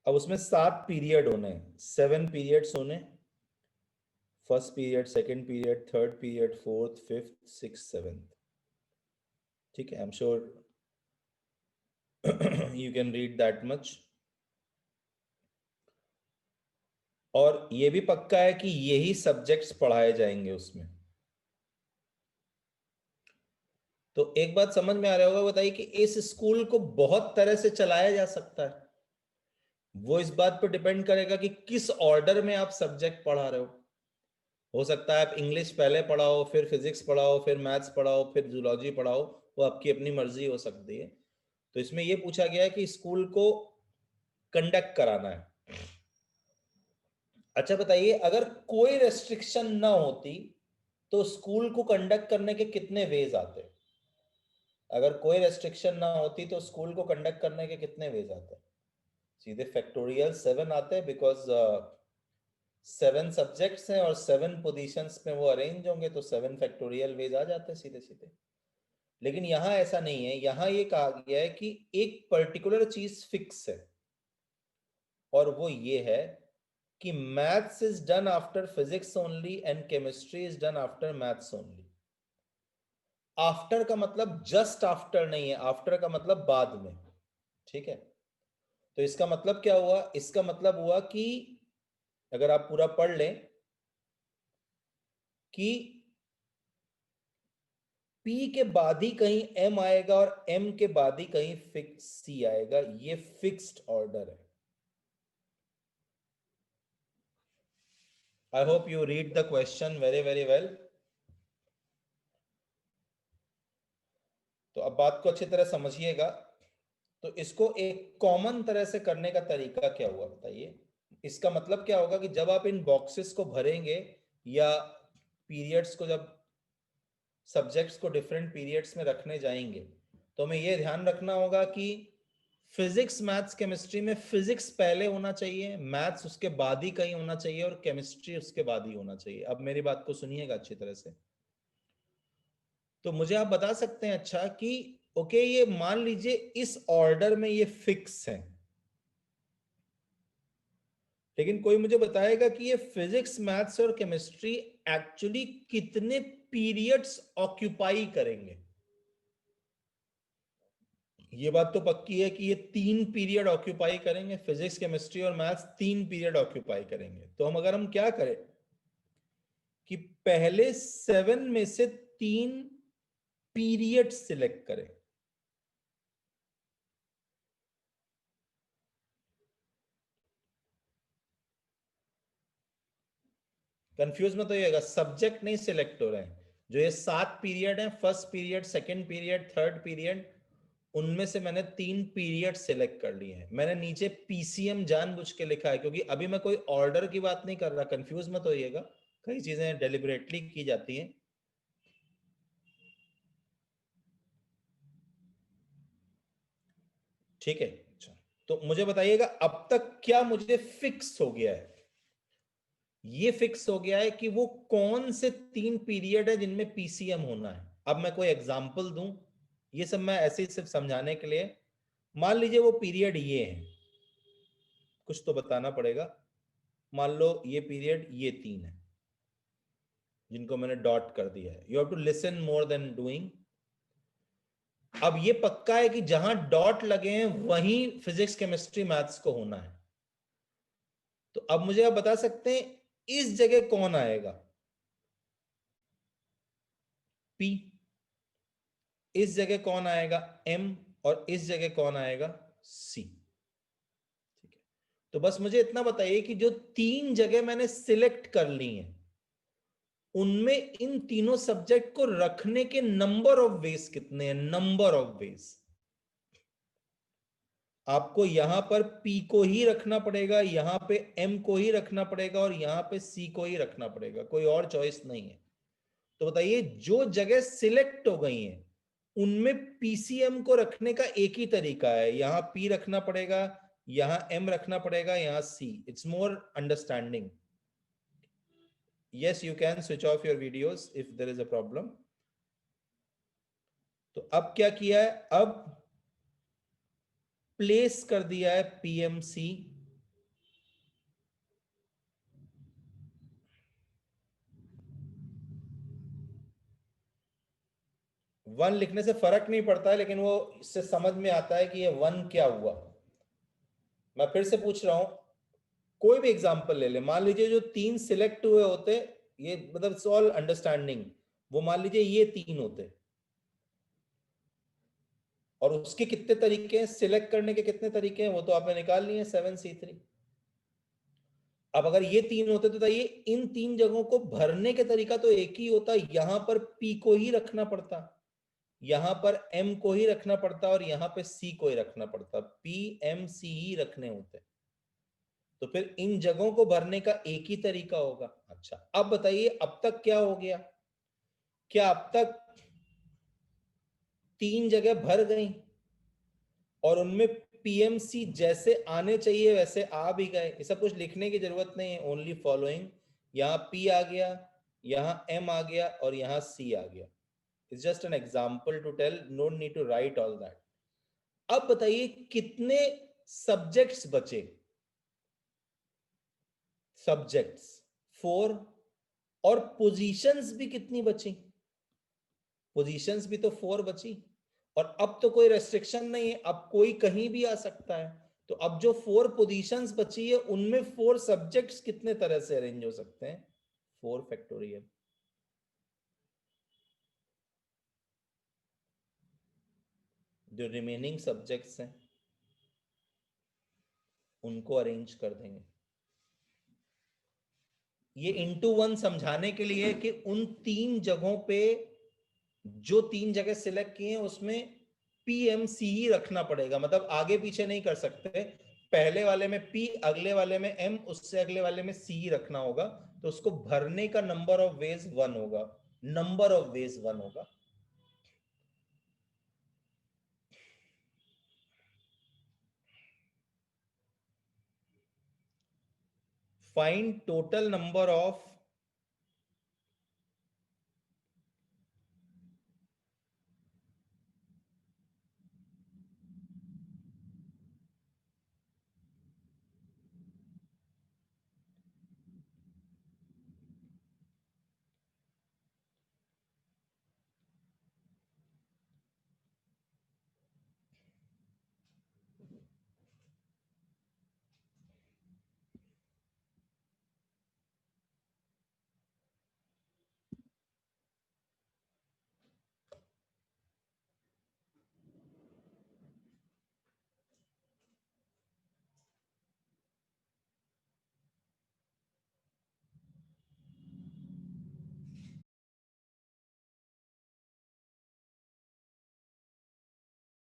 अब उसमें 7 पीरियड होने हैं, 7 पीरियड्स होने, first period, second period, third period, fourth, fifth, six, seventh. ठीक है, I am sure you can read that much. और ये भी पक्का है कि यही सब्जेक्ट्स पढ़ाए जाएंगे उसमें। तो एक बात समझ में आ रहा होगा, बताइए कि इस स्कूल को बहुत तरह से चलाया जा सकता है। वो इस बात पर डिपेंड करेगा कि किस ऑर्डर में आप सब्जेक्ट पढ़ा रहे हो सकता है आप इंग्लिश पहले पढ़ाओ, फिर फिजिक्स पढ़ाओ, फिर मैथ्स पढ़ाओ, फिर जूलॉजी पढ़ाओ, वो आपकी अपनी मर्जी हो सकती है। तो इसमें यह पूछा गया है कि स्कूल को कंडक्ट कराना है। अच्छा बताइए, अगर कोई रेस्ट्रिक्शन ना होती तो स्कूल को कंडक्ट करने के कितने वेज आते? अगर कोई रेस्ट्रिक्शन ना होती तो स्कूल को कंडक्ट करने के कितने वेज आते? सीधे फैक्टोरियल 7 आते हैं, बिकॉज 7 सब्जेक्ट्स हैं और 7 पोजीशंस में वो अरेंज होंगे, तो 7 फैक्टोरियल वेज आ जाते हैं सीधे सीधे। लेकिन यहां ऐसा नहीं है, यहां ये कहा गया है कि एक पर्टिकुलर चीज फिक्स है, और वो ये है कि maths is done after physics only and chemistry is done after maths only. After का मतलब जस्ट आफ्टर नहीं है, आफ्टर का मतलब बाद में। ठीक है, तो इसका मतलब क्या हुआ? इसका मतलब हुआ कि अगर आप पूरा पढ़ लें कि P के बाद ही कहीं M आएगा और M के बाद ही कहीं फिक्स C आएगा, ये फिक्स्ड ऑर्डर है। I hope you read the question very very well. तो अब बात को अच्छी तरह समझिएगा। तो इसको एक कॉमन तरह से करने का तरीका क्या हुआ बताइए? इसका मतलब क्या होगा कि जब आप इन बॉक्सेस को भरेंगे या पीरियड्स को, जब सब्जेक्ट्स को डिफरेंट पीरियड्स में रखने जाएंगे, तो हमें यह ध्यान रखना होगा कि फिजिक्स, मैथ्स, केमिस्ट्री में फिजिक्स पहले होना चाहिए, मैथ्स उसके बाद ही कहीं होना चाहिए, और केमिस्ट्री उसके बाद ही होना चाहिए। अब मेरी बात को सुनिएगा अच्छी तरह से। तो मुझे आप बता सकते हैं अच्छा कि ओके, ये मान लीजिए इस ऑर्डर में ये फिक्स है, लेकिन कोई मुझे बताएगा कि ये फिजिक्स, मैथ्स और केमिस्ट्री एक्चुअली कितने पीरियड्स ऑक्यूपाई करेंगे? ये बात तो पक्की है कि ये 3 पीरियड ऑक्यूपाई करेंगे, फिजिक्स, केमिस्ट्री और मैथ्स 3 पीरियड ऑक्यूपाई करेंगे। तो हम क्या करें कि पहले 7 में से 3 पीरियड सिलेक्ट करें। कंफ्यूज मत होइएगा, सब्जेक्ट नहीं सिलेक्ट हो रहे हैं। जो ये 7 पीरियड हैं, first period, second period, third period, उनमें से मैंने 3 पीरियड सिलेक्ट कर लिए हैं। मैंने नीचे पीसीएम जानबूझ के लिखा है, क्योंकि अभी मैं कोई ऑर्डर की बात नहीं कर रहा, कंफ्यूज मत होइएगा। कई चीजें डेलिबरेटली की जाती हैं। ठीक है, अच्छा, तो मुझे बताइएगा अब तक क्या मुझे फिक्स हो गया है? ये फिक्स हो गया है कि वो कौन से 3 पीरियड है जिनमें पीसीएम होना है। अब मैं कोई एग्जांपल दूं, ये सब मैं ऐसे ही सिर्फ समझाने के लिए। मान लीजिए वो पीरियड ये है, कुछ तो बताना पड़ेगा। मान लो ये पीरियड ये 3 है जिनको मैंने डॉट कर दिया है। You have to listen more than doing. अब ये पक्का है कि जहां डॉट लगे हैं वहीं फिजिक्स, केमिस्ट्री, मैथ्स को होना है। तो अब मुझे आप बता सकते हैं इस जगह कौन आएगा? P। इस जगह कौन आएगा? M। और इस जगह कौन आएगा, सी। ठीक है, तो बस मुझे इतना बताइए कि जो 3 जगह मैंने सिलेक्ट कर ली हैं उनमें इन तीनों सब्जेक्ट को रखने के नंबर ऑफ वेज कितने हैं, नंबर ऑफ वेज। आपको यहां पर P को ही रखना पड़ेगा, यहां पे M को ही रखना पड़ेगा और यहां पे C को ही रखना पड़ेगा, कोई और चॉइस नहीं है। तो बताइए जो जगह सिलेक्ट हो गई हैं उनमें PCM को रखने का एक ही तरीका है, यहां P रखना पड़ेगा, यहां M रखना पड़ेगा, यहां C। It's more understanding. yes, you can switch off your videos if there is a problem। तो अब क्या किया है, अब प्लेस कर दिया है PMC। 1 लिखने से फर्क नहीं पड़ता है, लेकिन वो इससे समझ में आता है कि ये 1 क्या हुआ। मैं फिर से पूछ रहा हूं, कोई भी एग्जांपल ले ले, मान लीजिए जो 3 सिलेक्ट हुए होते, ये मतलब इट्स ऑल अंडरस्टैंडिंग, वो मान लीजिए ये 3 होते और उसके कितने तरीके हैं, सिलेक्ट करने के कितने तरीके हैं वो तो आपने निकाल लिए 7C3। अब अगर ये 3 होते तो बताइए इन 3 जगहों को भरने के तरीका तो एक ही होता, यहां पर P को ही रखना पड़ता, यहां पर M को ही रखना पड़ता और यहां पे C को ही रखना पड़ता, PMC ही रखने होते। तो फिर इन जगहों को भरने का एक ही तरीका होगा। अच्छा अब बताइए अब तक क्या हो गया, क्या अब तक 3 जगह भर गई और उनमें पीएमसी जैसे आने चाहिए वैसे आ भी गए, ये सब कुछ लिखने की जरूरत नहीं है, ओनली फॉलोइंग। यहां पी आ गया, यहां एम आ गया और यहां सी आ गया। It's just an example to tell, no need to write all that. अब बताइए कितने सब्जेक्ट्स बचे, सब्जेक्ट्स 4, और पोजीशंस भी कितनी बची, पोजीशंस भी तो 4 बची। और अब तो कोई रेस्ट्रिक्शन नहीं है, अब कोई कहीं भी आ सकता है। तो अब जो 4 पोजीशंस बची है उनमें 4 सब्जेक्ट्स कितने तरह से अरेंज हो सकते हैं, 4 फैक्टोरियल। जो रिमेनिंग सब्जेक्ट्स हैं उनको अरेंज कर देंगे। ये इनटू 1 समझाने के लिए कि उन 3 जगहों पे जो 3 जगह सिलेक्ट किए हैं उसमें पीएमसी ही रखना पड़ेगा, मतलब आगे पीछे नहीं कर सकते, पहले वाले में P, अगले वाले में M, उससे अगले वाले में C ही रखना होगा। तो उसको भरने का नंबर ऑफ वेज 1 होगा, नंबर ऑफ वेज 1 होगा। Find total number of